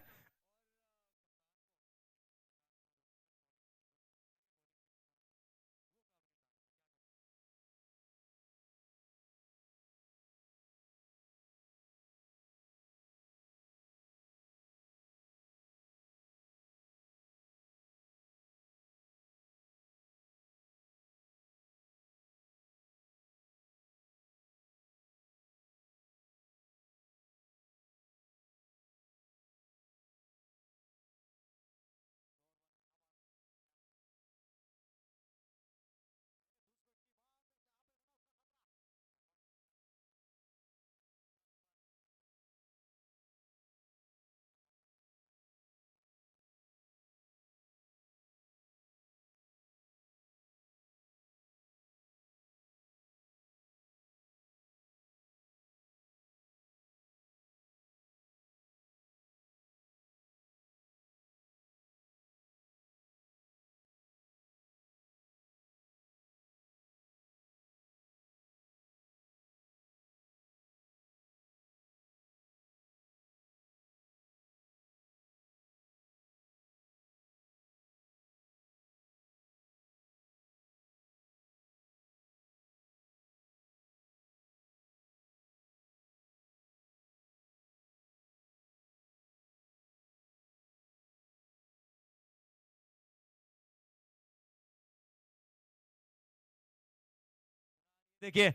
देखिए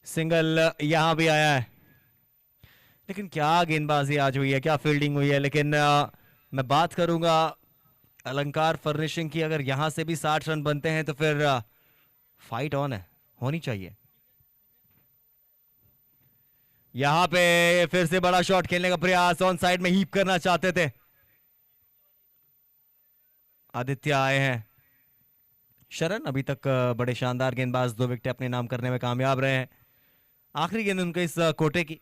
सिंगल यहां भी आया है, लेकिन क्या गेंदबाजी आज हुई है, क्या फील्डिंग हुई है। लेकिन मैं बात करूंगा अलंकार फर्निशिंग की, अगर यहां से भी 60 रन बनते हैं तो फिर फाइट ऑन है, होनी चाहिए। यहां पे फिर से बड़ा शॉट खेलने का प्रयास, ऑन साइड में हीप करना चाहते थे। आदित्य आए हैं। शरण अभी तक बड़े शानदार गेंदबाज, 2 विकेट अपने नाम करने में कामयाब रहे हैं। आखिरी गेंद उनके इस कोटे की,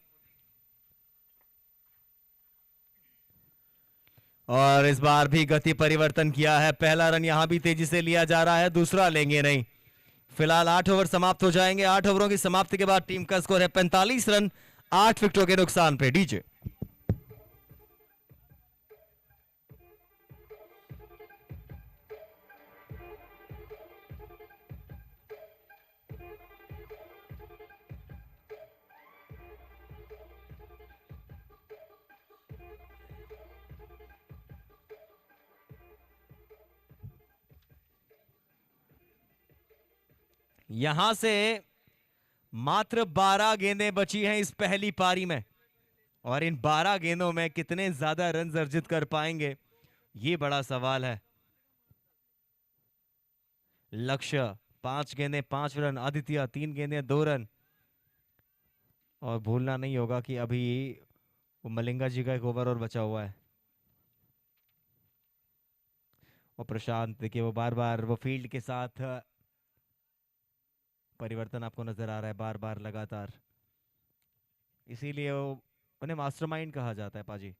और इस बार भी गति परिवर्तन किया है। पहला रन यहां भी तेजी से लिया जा रहा है, दूसरा लेंगे नहीं। फिलहाल 8 ओवर समाप्त हो जाएंगे। 8 ओवरों की समाप्ति के बाद टीम का स्कोर है 45 रन, 8 विकेटों के नुकसान पे। डीजे यहां से मात्र 12 गेंदें बची हैं इस पहली पारी में, और इन 12 गेंदों में कितने ज्यादा रन अर्जित कर पाएंगे, ये बड़ा सवाल है। लक्ष्य 5 गेंदें 5 रन, आदित्य 3 गेंदें 2 रन। और भूलना नहीं होगा कि अभी वो मलिंगा जी का एक ओवर और बचा हुआ है। और प्रशांत देखिए, वो बार बार वो फील्ड के साथ परिवर्तन आपको नजर आ रहा है, बार बार लगातार। इसीलिए वो उन्हें मास्टरमाइंड कहा जाता है पाजी।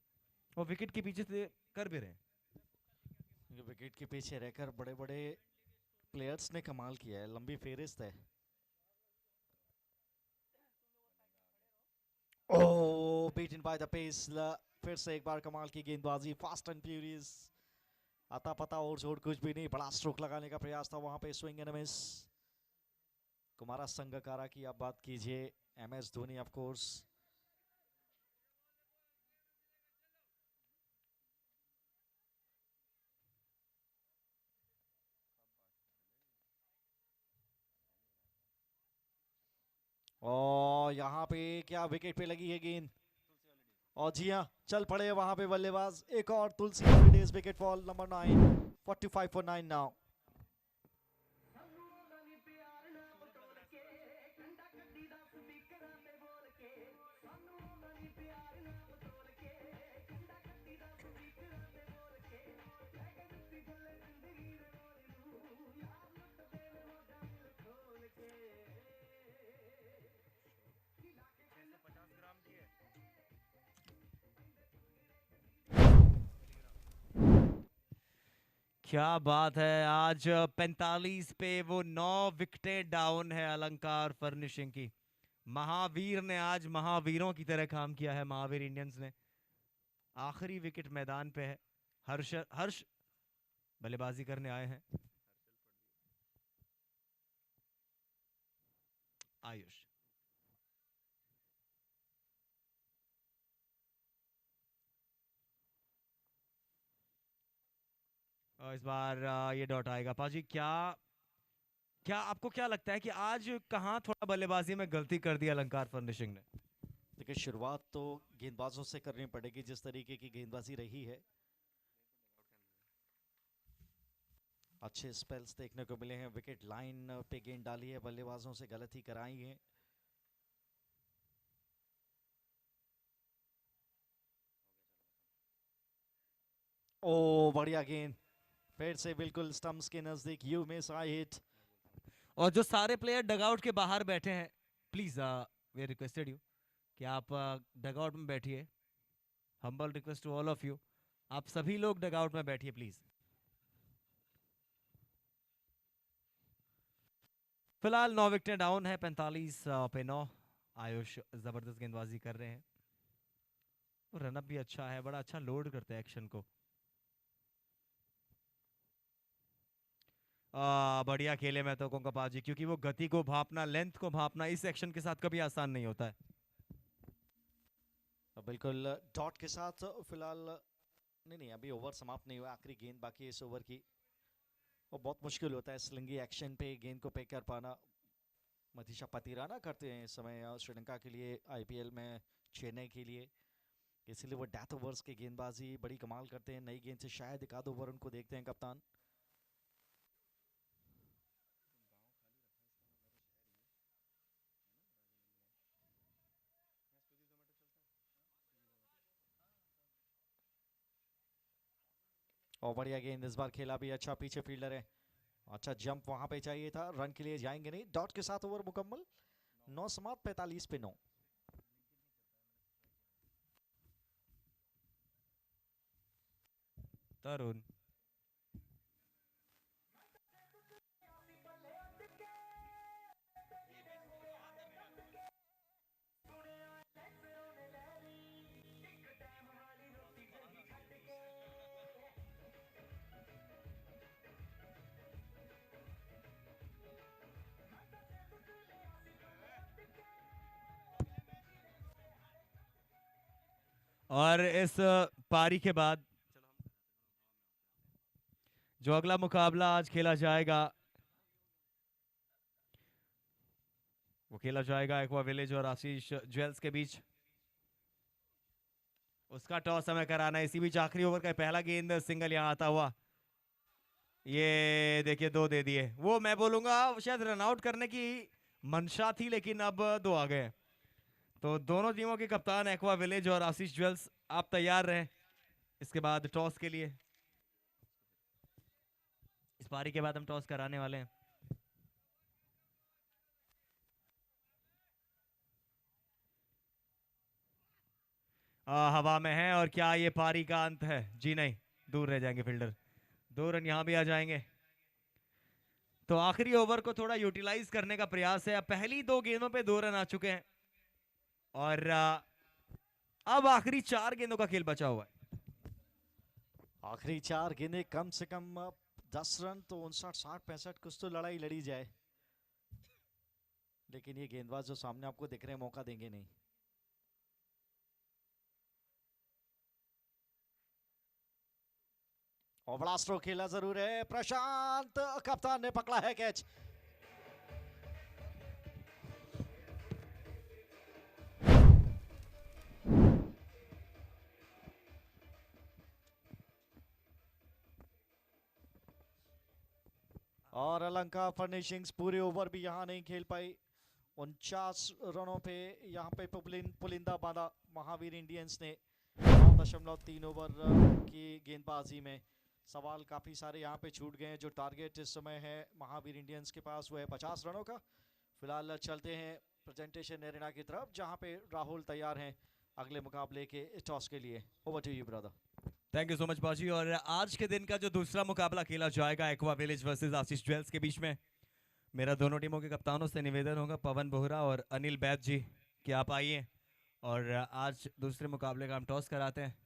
वो विकेट के पीछे से कर भी रहे हैं। विकेट के पीछे रहकर बड़े बड़े प्लेयर्स ने कमाल किया है, लंबी फेरिस्त है। ओह, बीटन बाय द पेस। फिर से एक बार कमाल की गेंदबाजी, फास्ट एंड फ्यूरियस। आता पता और जोड़ कुछ भी नहीं, बड़ा स्ट्रोक लगाने का प्रयास था वहां पे, swing and miss. Kumara Sangakkara की आप बात कीजिए, MS धोनी ऑफ कोर्स। और यहाँ पे क्या विकेट पे लगी है गेंद, और जी हाँ, चल पड़े वहां पे बल्लेबाज। एक और Tulsi holidays wicket fall number 9, 45 for 9 now. क्या बात है, आज 45 पे वो 9 विकेटें डाउन है अलंकार फर्निशिंग की। महावीर ने आज महावीरों की तरह काम किया है, महावीर इंडियंस ने। आखिरी विकेट मैदान पे है। हर्ष हर्ष बल्लेबाजी करने आए हैं। आयुष और इस बार ये डॉट आएगा पाजी। क्या क्या आपको क्या लगता है कि आज कहां थोड़ा बल्लेबाजी में गलती कर दी अलंकार फर्निशिंग ने? देखिए, शुरुआत तो गेंदबाजों से करनी पड़ेगी, जिस तरीके की गेंदबाजी रही है। अच्छे स्पेल्स देखने को मिले हैं, विकेट लाइन पे गेंद डाली है, बल्लेबाजों से गलती कराई है। ओ, बढ़िया गेंद, फिर से बिल्कुल स्टंप्स के नजदीक, यू मिस आई हिट। और जो सारे प्लेयर डगआउट के बाहर बैठे हैं, प्लीज वी रिक्वेस्टेड यू कि आप डगआउट में बैठिए। Humble request to all of you, आप सभी लोग डगआउट में बैठिए प्लीज। फिलहाल 9 विकेटें डाउन है, 45 पे 9। आयुष जबरदस्त गेंदबाजी कर रहे हैं, रनअप भी अच्छा है, बड़ा अच्छा लोड करते हैं एक्शन को। बढ़िया खेले मैं तो कहूंगा पाजी, क्योंकि वो गति को भापना, लेंथ को भापना इस एक्शन के साथ कभी आसान नहीं होता है। बिल्कुल डॉट के साथ फिलहाल। नहीं नहीं, अभी ओवर समाप्त नहीं हुआ, आखिरी गेंद बाकी है इस ओवर की। और बहुत मुश्किल होता है स्लिंगी एक्शन पे गेंद को पिक कर पाना। मनीषा पतिराना करते हैं इस समय श्रीलंका के लिए, IPL में चेन्नई के लिए। इसीलिए वो डेथ ओवर्स के गेंदबाजी बड़ी कमाल करते हैं। नई गेंद से शायद एक आध ओवर उनको देखते हैं कप्तान। और बढ़िया गेंद इस बार खेला भी अच्छा, पीछे फील्डर है, अच्छा जंप वहां पे चाहिए था, रन के लिए जाएंगे नहीं। डॉट के साथ ओवर मुकम्मल, 9 समाप्त, 45 पे 9। तरुण और इस पारी के बाद जो अगला मुकाबला आज खेला जाएगा वो खेला जाएगा एक्वा विलेज और आशीष ज्वेल्स के बीच। उसका टॉस हमें कराना है। इसी बीच आखिरी ओवर का पहला गेंद सिंगल यहां आता हुआ, ये देखिए 2 दे दिए। वो मैं बोलूंगा शायद रन आउट करने की मंशा थी, लेकिन अब 2 आ गए। तो दोनों टीमों के कप्तान एक्वा विलेज और आशीष ज्वेल्स, आप तैयार रहें इसके बाद टॉस के लिए। इस पारी के बाद हम टॉस कराने वाले हैं। हवा में है, और क्या ये पारी का अंत है? जी नहीं, दूर रह जाएंगे फील्डर। 2 रन यहां भी आ जाएंगे। तो आखिरी ओवर को थोड़ा यूटिलाइज करने का प्रयास है। अब पहली 2 गेंदों पे 2 रन आ चुके हैं और अब आखिरी 4 गेंदों का खेल बचा हुआ है। आखिरी 4 गेंदें, कम से कम 10 रन तो 59, 60, 65 कुछ तो लड़ाई लड़ी जाए, लेकिन ये गेंदबाज जो सामने आपको दिख रहे हैं मौका देंगे नहीं। और बड़ा स्ट्रोक खेला जरूर है, प्रशांत कप्तान ने पकड़ा है कैच। और अलंका फर्निशिंग्स पूरे ओवर भी यहां नहीं खेल पाई। 49 रनों पे यहां पे पुलिंदा बांधा महावीर इंडियंस ने 9.3 ओवर की गेंदबाजी में। सवाल काफ़ी सारे यहाँ पे छूट गए हैं। जो टारगेट इस समय है महावीर इंडियंस के पास वो है 50 रनों का। फिलहाल चलते हैं प्रेजेंटेशन एरिना की तरफ, जहाँ पे राहुल तैयार हैं अगले मुकाबले के टॉस के लिए। Over to you brother. Thank you so much बाजी। और आज के दिन का जो दूसरा मुकाबला खेला जाएगा एक्वा विलेज वर्सेस आशीष ज्वेल्स के बीच में, मेरा दोनों टीमों के कप्तानों से निवेदन होगा, पवन बोहरा और अनिल बैद जी, कि आप आइए और आज दूसरे मुकाबले का हम टॉस कराते हैं।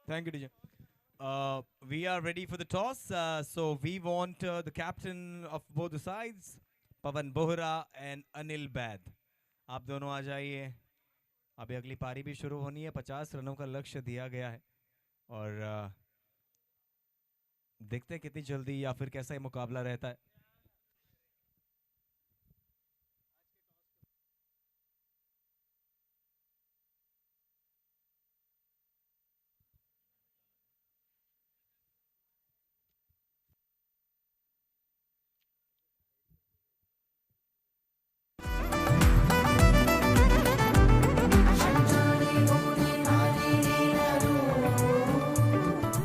Thank you, DJ. We are ready for the toss. So we want the captain of both the sides, Pavan Bohra and Anil Baid. आप दोनों आ जाइए। अभी अगली पारी भी शुरू होनी है। 50 रनों का लक्ष्य दिया गया है और देखते हैं कितनी जल्दी या फिर कैसा ये मुकाबला रहता है।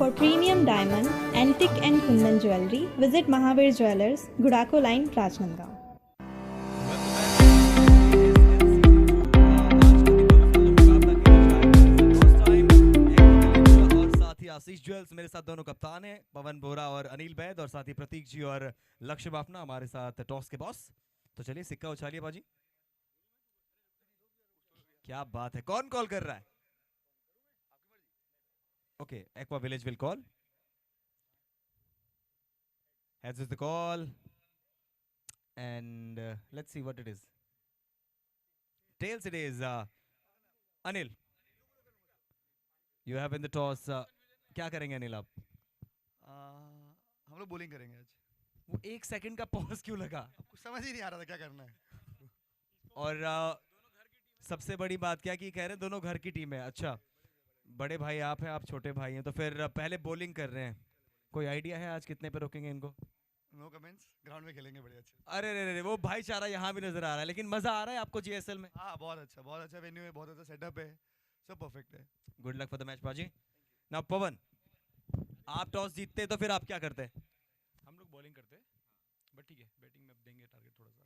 For premium diamond, antique and kundan jewelry, visit Mahavir Jewelers, Gudako Line, Rajnandgaon. Ashish jewels मेरे साथ दोनों कप्तान हैं, पवन बोरा और अनिल बैद, और साथ ही प्रतीक जी और लक्ष्य बाफना हमारे साथ टॉस के बॉस। तो चलिए सिक्का उछालिए बाजी। क्या बात है, कौन कॉल कर रहा है? Okay, Aqua Village will call. Heads is the call. And let's see what it is. Tails it is. Anil, you have in the toss. क्या करेंगे अनिल आप? हम लोग बॉलिंग करेंगे आज. वो 1 सेकंड का पॉज क्यों लगा? कुछ समझ ही नहीं आ रहा था क्या करना है. और सबसे बड़ी बात क्या कि कह रहे हैं दोनों घर की टीम है. अच्छा, बड़े भाई आप हैं, आप छोटे भाई हैं, तो फिर पहले बॉलिंग कर रहे हैं. कोई आइडिया है आज कितने पे रोकेंगे इनको? No comments. ग्राउंड में खेलेंगे बढ़िया अच्छे. अरे रे रे, वो भाईचारा यहाँ भी नजर आ रहा है. लेकिन मजा आ रहा है आपको जीएसएल में? हाँ बहुत अच्छा वेन्यू है, बहुत अच्छा सेटअप है, सब परफेक्ट है. Good luck for the match बाजी. नाउ पवन, आप टॉस जीतते तो फिर आप क्या करते? हम लोग बॉलिंग करते हैं, बट ठीक है बैटिंग में अब देंगे टारगेट थोड़ा सा.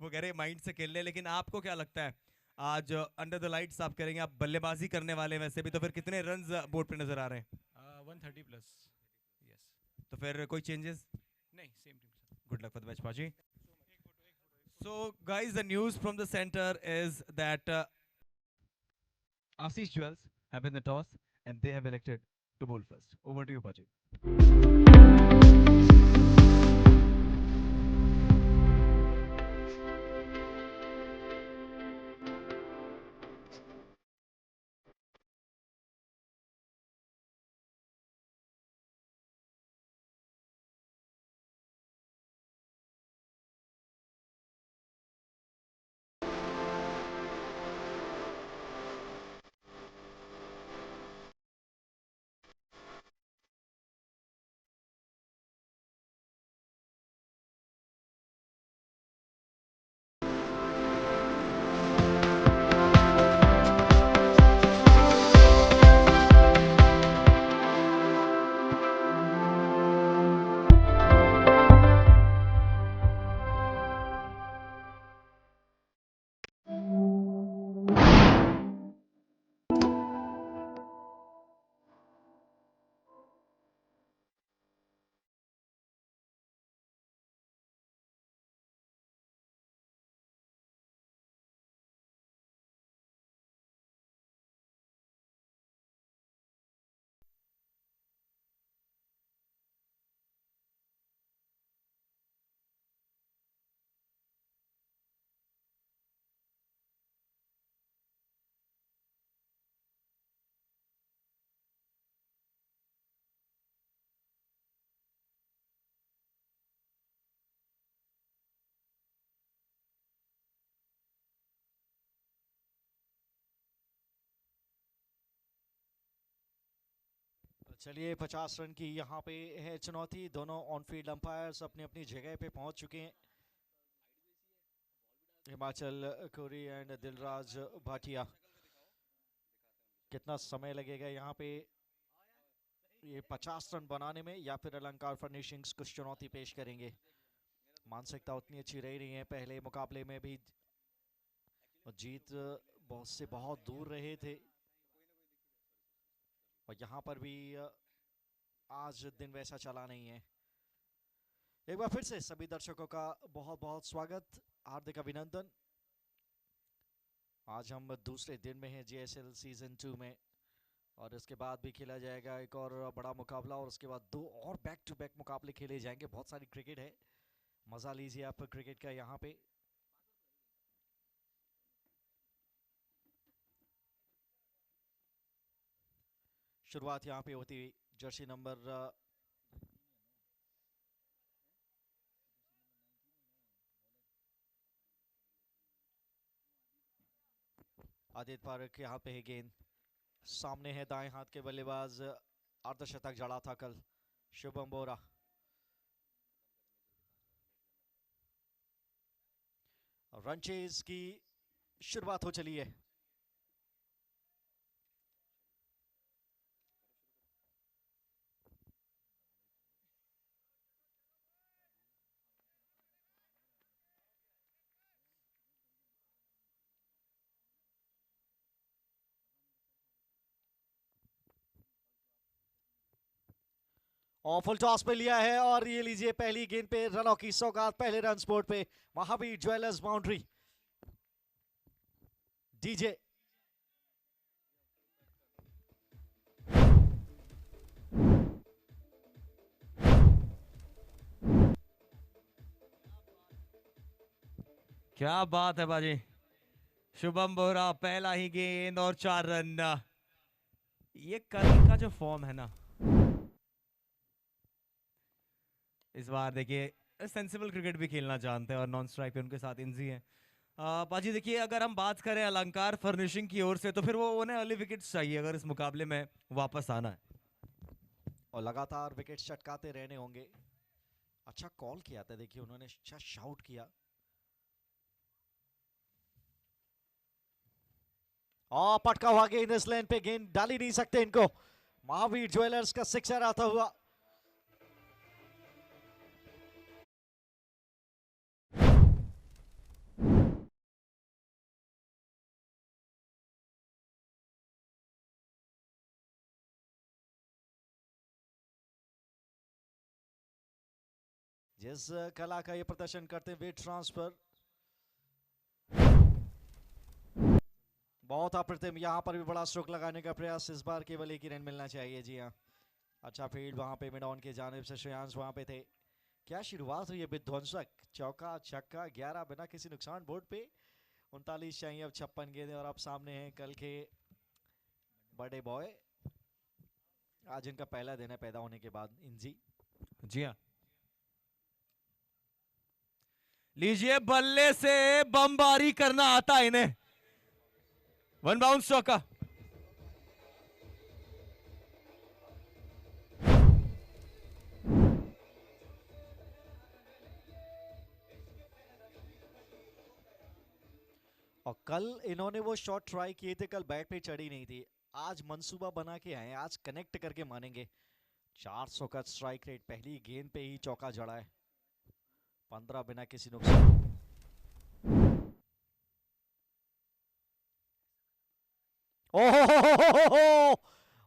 वो कह रहे माइंड से खेल ले. लेकिन आपको क्या लगता है आज अंडर द लाइट्स आप करेंगे, आप बल्लेबाजी करने वाले हैं वैसे भी, तो फिर कितने रन्स बोर्ड पे नजर आ रहे हैं? 130 प्लस. यस. तो फिर कोई चेंजेस? नहीं, same team sir. Good luck for the match, Paji. So, guys, the news from the center is that Ashish Jewels have been the toss and they have elected to bowl first. Over to you, Paji. चलिए 50 run की यहाँ पे है चुनौती. दोनों on field umpires अपनी अपनी जगह पे पहुंच चुके हैं. हिमाचल कोरी एंड दिलराज भाटिया. कितना समय लगेगा यहाँ पे ये 50 रन बनाने में, या फिर अलंकार फर्निशिंग्स कुछ चुनौती पेश करेंगे? मानसिकता उतनी अच्छी रह रही है, पहले मुकाबले में भी जीत बहुत से बहुत दूर रहे थे, और यहाँ पर भी आज दिन वैसा चला नहीं है. एक बार फिर से सभी दर्शकों का बहुत बहुत स्वागत, हार्दिक अभिनंदन. आज हम दूसरे दिन में हैं जीएसएल सीजन 2 में, और इसके बाद भी खेला जाएगा एक और बड़ा मुकाबला, और उसके बाद 2 और बैक टू बैक मुकाबले खेले जाएंगे. बहुत सारी क्रिकेट है, मजा लीजिए आप क्रिकेट का यहाँ पे. शुरुआत यहाँ पे होती हुई जर्सी नंबर आदित्य पारक के हाथ पे है गेंद. सामने है दाएं हाथ के बल्लेबाज, अर्धशतक जड़ा था कल, शुभम बोरा. रन चेज की शुरुआत हो चली है. और फुल टॉस पे लिया है, और ये लीजिए पहली गेंद पे रनों की सौगात, पहले रन बोर्ड पे. Mahavir jewellers boundary. डीजे क्या बात है बाजी, शुभम बोरा पहला ही गेंद और 4 रन। ये कल का जो फॉर्म है ना, इस बार देखिए सेंसिबल क्रिकेट भी खेलना जानते हैं और नॉन स्ट्राइक पे उनके साथ इंजी है। बाजी देखिए, अगर हम बात करें अलंकार फर्निशिंग की ओर से, तो फिर वो उन्हें अर्ली विकेट्स चाहिए अगर इस मुकाबले में वापस आना है। और लगातार विकेट चटकाते रहने होंगे। अच्छा कॉल किया था, देखिए उन्होंने अच्छा शाउट किया। और पटका हुआ गेंद इस लेन पे, गेंद डाल ही नहीं सकते इनको। महावीर ज्वेलर्स का सिक्सर आता हुआ। जिस कला का ये प्रदर्शन करते हैं वेट ट्रांसफर, बहुत अप्रतिम। यहां पर भी बड़ा स्ट्रोक लगाने का प्रयास, इस बार केवल एक ही रन मिलना चाहिए। जी हाँ, अच्छा फील्ड वहां पे मिड ऑन के जानिब से श्रेयांश वहां पे थे। क्या शुरुआत हुई है विध्वंसक, चौका छक्का 11 बिना किसी नुकसान बोर्ड पे। 39 चाहिए, अब 56 गेंदें। और अब सामने हैं कल के बड़े बॉय, आज इनका पहला दिन है पैदा होने के बाद, इंजी। जी हाँ, लीजिए बल्ले से बमबारी करना आता है इन्हें। 1 बाउंस चौका। और कल इन्होंने वो शॉट ट्राई किए थे, कल बैट पे चढ़ी नहीं थी। आज मंसूबा बना के आए, आज कनेक्ट करके मानेंगे। 400 का स्ट्राइक रेट, पहली गेंद पे ही चौका जड़ा है। 15 बिना किसी नुकसान। ओहो,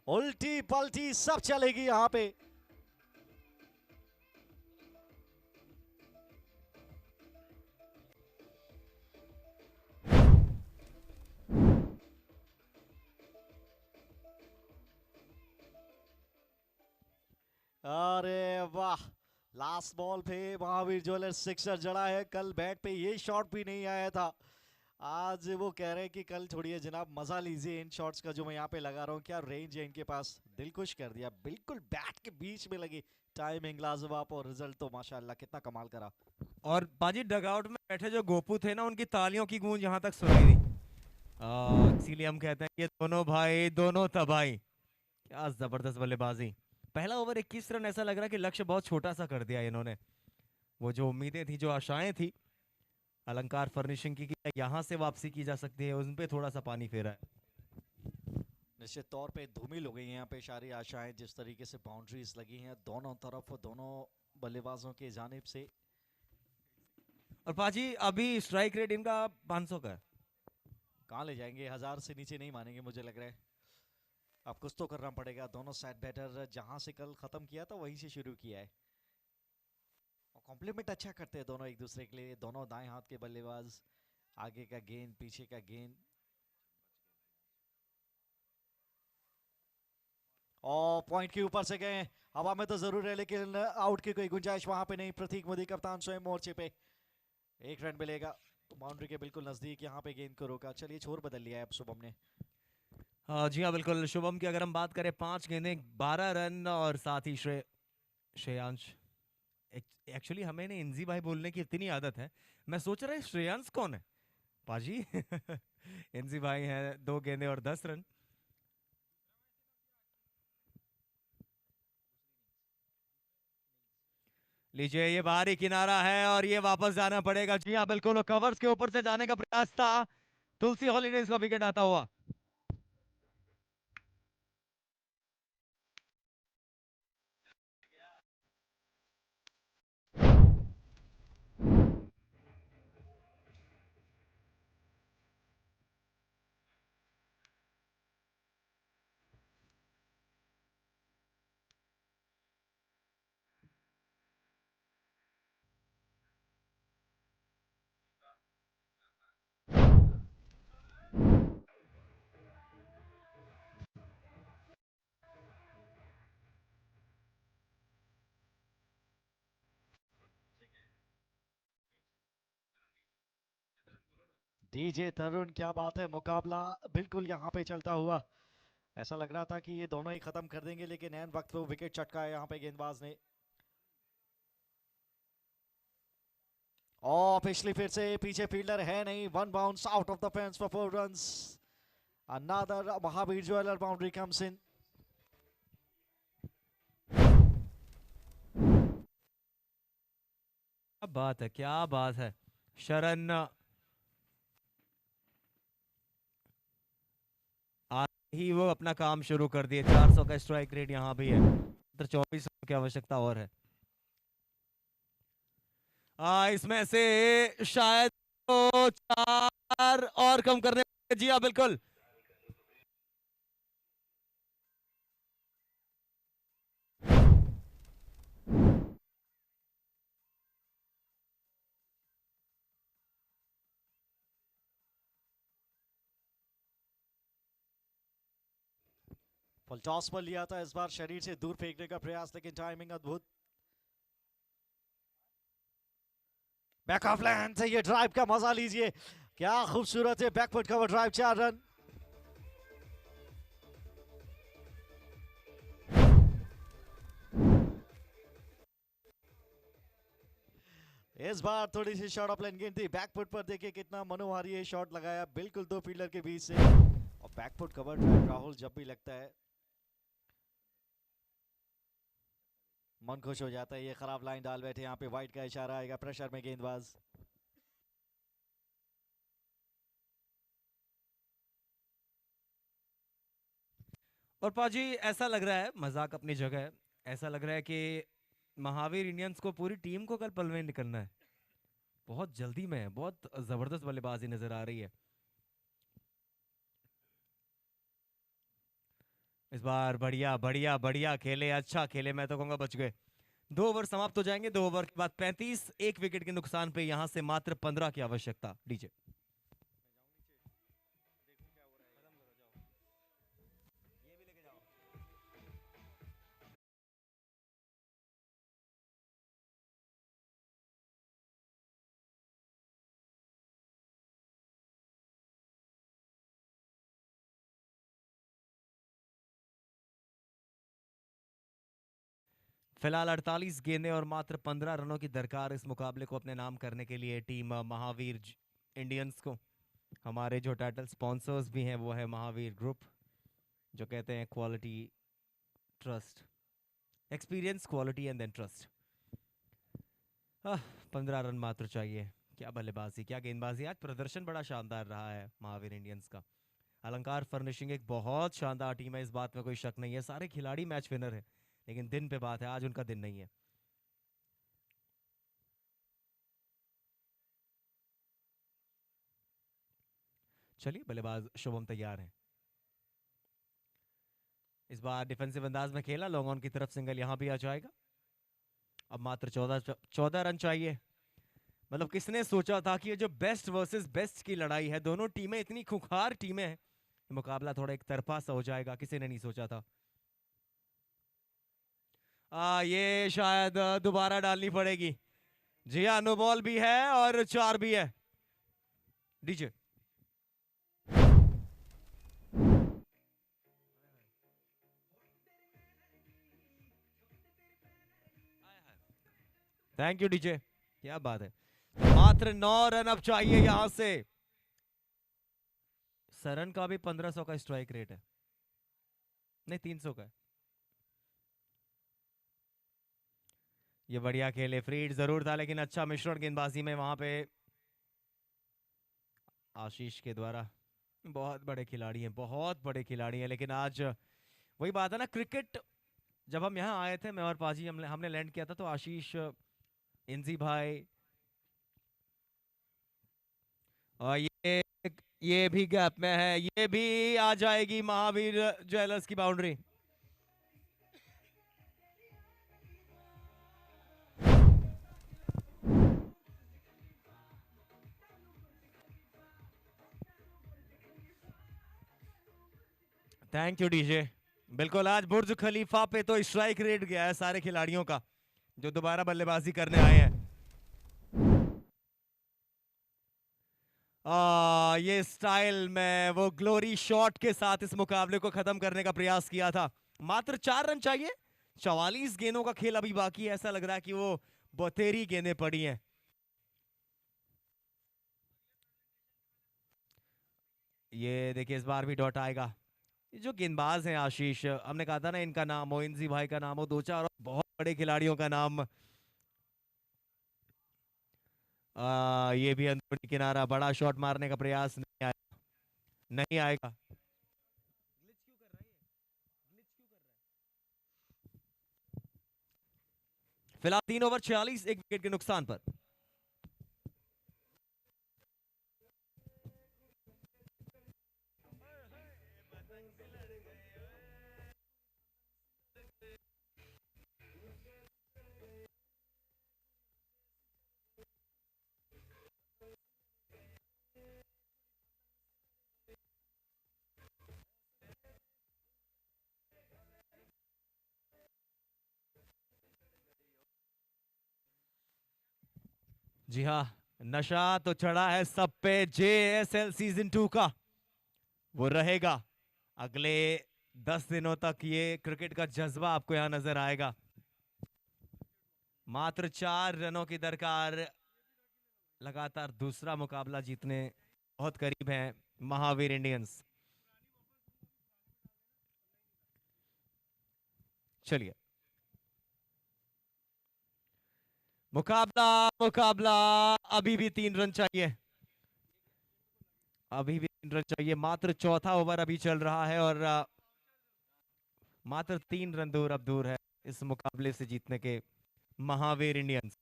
उल्टी पलटी सब चलेगी यहां पे। अरे वाह, लास्ट बॉल पे महावीर ज्वेलर्स सिक्सर जड़ा है। कल बैट पे ये शॉट भी नहीं आया था। आज वो कह रहे हैं कि कल छोड़िए जनाब, मजा लीजिए इन शॉट्स का जो मैं यहाँ पे लगा रहा हूँ। क्या रेंज है इनके पास, दिल खुश कर दिया। बिल्कुल बैट के बीच में लगी, टाइमिंग लाजवाब, और रिजल्ट तो माशाल्लाह कितना कमाल करा। और बाजी डगआउट में बैठे जो गोपू थे ना, उनकी तालियों की गूंज यहाँ तक सुनाई दी। इसीलिए हम कहते हैं ये दोनों भाई दोनों तबाही। क्या जबरदस्त बल्लेबाजी। पहला ओवर 21 रन, ऐसा लग रहा है कि लक्ष्य बहुत छोटा सा कर दिया इन्होंने। वो जो उम्मीदें थी, जो आशाएं थी अलंकार फर्निशिंग की कि यहाँ से वापसी की जा सकती है, उन पे थोड़ा सा पानी फेरा है। निश्चित तौर पे धूमिल हो गई हैं यहाँ पे सारी आशाएं, जिस तरीके से बाउंड्रीज लगी हैं दोनों तरफ, दोनों बल्लेबाजों की जानिब से। और पाजी अभी स्ट्राइक रेट इनका 500 का है। कहाँ ले जाएंगे, 1000 से नीचे नहीं मानेंगे मुझे लग रहा है। अब कुछ तो करना पड़ेगा। दोनों सेट बैटर जहां से कल खत्म किया था वहीं से शुरू किया है। और कॉम्प्लीमेंट अच्छा करते हैं दोनों एक दूसरे के लिए, दोनों दाएं हाथ के बल्लेबाज। आगे का गेंद, पीछे का गेंद। और पॉइंट के ऊपर से गए, हवा में तो जरूर है लेकिन आउट की कोई गुंजाइश वहां पे नहीं। प्रतीक मोदी कप्तान स्वयं मोर्चे पे, 1 रन मिलेगा। बाउंड्री के बिल्कुल नजदीक यहाँ पे गेंद को रोका। चलिए छोर बदल लिया है अब शुभम ने। जी हाँ बिल्कुल, शुभम की अगर हम बात करें 5 गेंदें 12 रन, और साथ ही श्रेयांश। एक्चुअली हमें ना इंजी भाई बोलने की इतनी आदत है, मैं सोच रहा है श्रेयांश कौन है पाजी। इंजी भाई हैं, 2 गेंदें और 10 रन। लीजिए ये बाहरी किनारा है और ये वापस जाना पड़ेगा। जी हाँ बिल्कुल, कवर्स के ऊपर से जाने का प्रयास था, तुलसी हॉलीडेज का विकेट आता हुआ। डीजे तरुण, क्या बात है, मुकाबला बिल्कुल यहाँ पे चलता हुआ। ऐसा लग रहा था कि ये दोनों ही खत्म कर देंगे, लेकिन ऐन वक्त पे विकेट चटकाया यहाँ पे गेंदबाज ने। और पिछली फिर से पीछे फील्डर है नहीं, one bounce out of the fence for 4 runs. Another Mahavir jeweller boundary comes in. क्या बात है, क्या बात है। शरण आज ही वो अपना काम शुरू कर दिए। 400 का स्ट्राइक रेट यहाँ भी है, तो 24 की आवश्यकता और है। इसमें से शायद तो 4 और कम करने। जी हाँ, बिल्कुल। फुल टॉस पर लिया था इस बार, शरीर से दूर फेंकने का प्रयास, लेकिन टाइमिंग अद्भुत। बैक ऑफ लैंड से ये ड्राइव का मजा लीजिए, क्या खूबसूरत है बैकफुट कवर ड्राइव, 4 रन। इस बार थोड़ी सी शॉर्ट ऑफ लाइन गेंद थी, बैकफुट पर देखिए कितना मनोहारी ये शॉट लगाया, बिल्कुल 2 फील्डर के बीच से। और बैकफुट कवर ड्राइव राहुल जब भी लगता है मन खुश हो जाता है। ये खराब लाइन डाल बैठे, यहाँ पे वाइट का इशारा आएगा, प्रेशर में गेंदबाज। और पाजी ऐसा लग रहा है, मजाक अपनी जगह है, ऐसा लग रहा है कि महावीर इंडियंस को पूरी टीम को कल पलवे निकलना है। बहुत जल्दी में है, बहुत जबरदस्त बल्लेबाजी नजर आ रही है इस बार। बढ़िया बढ़िया बढ़िया खेले, अच्छा खेले, मैं तो कहूंगा बच गए। 2 ओवर समाप्त हो जाएंगे, 2 ओवर के बाद 35, 1 विकेट के नुकसान पे यहां से मात्र 15 की आवश्यकता। डीजे फिलहाल 48 गेंदें और मात्र 15 रनों की दरकार इस मुकाबले को अपने नाम करने के लिए टीम महावीर इंडियंस को। हमारे जो टाइटल स्पॉन्सर्स भी हैं वो है महावीर ग्रुप, जो कहते हैं quality, trust, experience, quality and then trust. 15 run मात्र चाहिए। क्या बल्लेबाजी, क्या गेंदबाजी, आज प्रदर्शन बड़ा शानदार रहा है महावीर इंडियंस का। अलंकार फर्निशिंग एक बहुत शानदार टीम है, इस बात में कोई शक नहीं है। सारे खिलाड़ी मैच विनर है, लेकिन दिन पे बात है, आज उनका दिन नहीं है। चलिए, बल्लेबाज शुभम तैयार हैं। इस बार डिफेंसिव अंदाज में खेला, लॉन्ग ऑन की तरफ सिंगल यहां भी आ जाएगा। अब मात्र 14 रन चाहिए। मतलब किसने सोचा था कि ये जो बेस्ट वर्सेस बेस्ट की लड़ाई है, दोनों टीमें इतनी खुंखार टीमें हैं, मुकाबला थोड़ा एक तरफा सा हो जाएगा, किसी ने नहीं सोचा था। ये शायद दोबारा डालनी पड़ेगी। जी हाँ, नो बॉल भी है और 4 भी है। डीजे थैंक यू डीजे, क्या बात है। मात्र 9 रन अब चाहिए यहां से। सरन का भी 1500 का स्ट्राइक रेट है, नहीं 300 का है। ये बढ़िया खेले, फ्रीड जरूर था, लेकिन अच्छा मिश्रण गेंदबाजी में वहां पे आशीष के द्वारा। बहुत बड़े खिलाड़ी हैं, बहुत बड़े खिलाड़ी हैं, लेकिन आज वही बात है ना, क्रिकेट जब हम यहाँ आए थे, मैं और पाजी, हमने लैंड किया था, तो आशीष, इंजी भाई, और ये भी गैप में है, ये भी आ जाएगी महावीर ज्वेलर्स की बाउंड्री। Thank you DJ. बिल्कुल, आज बुर्ज खलीफा पे तो स्ट्राइक रेट गया है सारे खिलाड़ियों का जो दोबारा बल्लेबाजी करने आए हैं। ये स्टाइल में वो ग्लोरी शॉट के साथ इस मुकाबले को खत्म करने का प्रयास किया था। मात्र 4 रन चाहिए, 44 गेंदों का खेल अभी बाकी है। ऐसा लग रहा है कि वो 72 गेंदें पड़ी हैं। ये देखिए इस बार भी डॉट आएगा। ये जो गेंदबाज हैं आशीष, हमने कहा था ना इनका नाम मोइनजी भाई का नाम हो, 2-4 बहुत बड़े खिलाड़ियों का नाम। ये भी अंदरूनी किनारा, बड़ा शॉट मारने का प्रयास नहीं आएगा, नहीं आएगा। फिलहाल 3 ओवर 46, 1 विकेट के नुकसान पर। जी हाँ, नशा तो चढ़ा है सब पे JSL सीजन 2 का, वो रहेगा अगले 10 दिनों तक। ये क्रिकेट का जज्बा आपको यहां नजर आएगा। मात्र 4 रनों की दरकार, लगातार दूसरा मुकाबला जीतने बहुत करीब है महावीर इंडियंस। चलिए, मुकाबला मुकाबला, अभी भी 3 रन चाहिए, अभी भी 3 रन चाहिए। मात्र चौथा ओवर अभी चल रहा है और मात्र 3 रन दूर अब दूर है इस मुकाबले से जीतने के महावीर इंडियंस।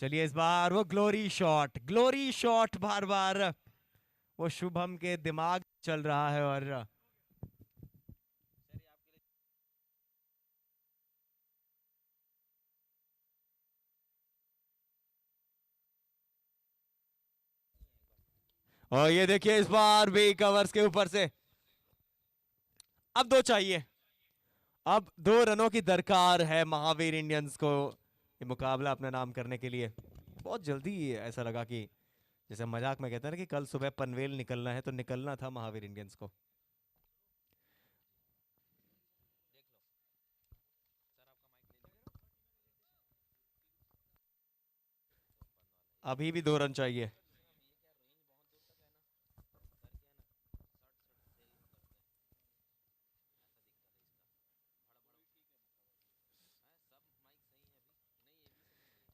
चलिए इस बार वो ग्लोरी शॉट बार बार वो शुभम के दिमाग चल रहा है और ये देखिए इस बार भी कवर्स के ऊपर से। अब 2 चाहिए, अब 2 रनों की दरकार है महावीर इंडियंस को ये मुकाबला अपना नाम करने के लिए। बहुत जल्दी ऐसा लगा कि जैसे मजाक में कहते हैं ना कि कल सुबह पनवेल निकलना है, तो निकलना था महावीर इंडियंस को। अभी भी 2 रन चाहिए।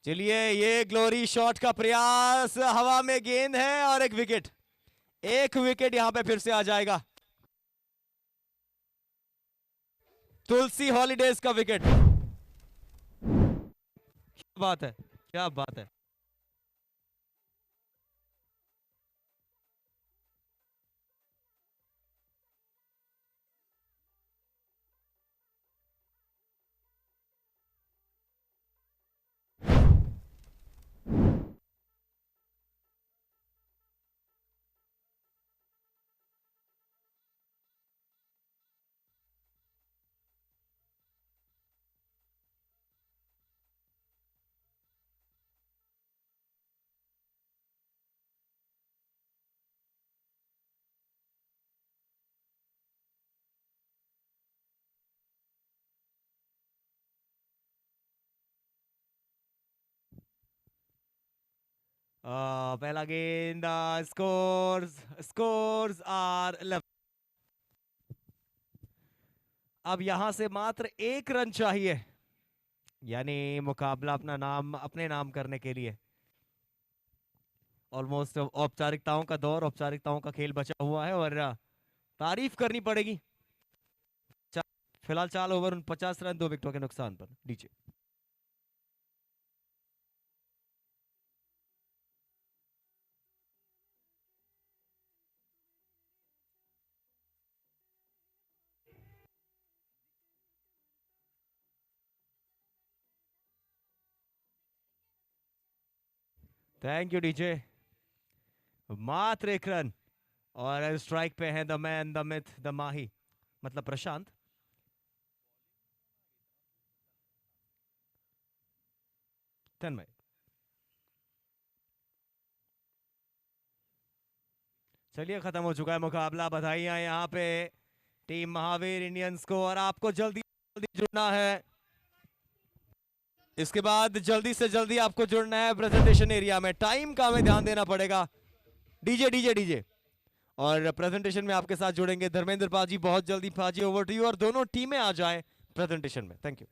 चलिए ये ग्लोरी शॉट का प्रयास, हवा में गेंद है और एक विकेट, एक विकेट यहां पे फिर से आ जाएगा। तुलसी हॉलीडेज का विकेट। क्या बात है, क्या बात है। पहला गेंद, स्कोर्स आर 11। अब यहां से मात्र 1 रन चाहिए, यानी मुकाबला अपना नाम अपने नाम करने के लिए। ऑलमोस्ट औपचारिकताओं का दौर, औपचारिकताओं का खेल बचा हुआ है और तारीफ करनी पड़ेगी। फिलहाल 4 ओवर 49 रन, 2 विकेटों के नुकसान पर। DJ thank you DJ. मात्र 1 रन और स्ट्राइक पे है the man the myth the Mahi, मतलब प्रशांत। तन्मय। चलिए खत्म हो चुका है मुकाबला, बधाइयां यहाँ पे टीम महावीर इंडियंस को, और आपको जल्दी जल्दी जुड़ना है। इसके बाद जल्दी से जल्दी आपको जुड़ना है प्रेजेंटेशन एरिया में। टाइम का हमें ध्यान देना पड़ेगा। DJ DJ DJ. और प्रेजेंटेशन में आपके साथ जुड़ेंगे धर्मेंद्र पाजी बहुत जल्दी। पाजी ओवर टू यू, और दोनों टीमें आ जाएं प्रेजेंटेशन में। Thank you.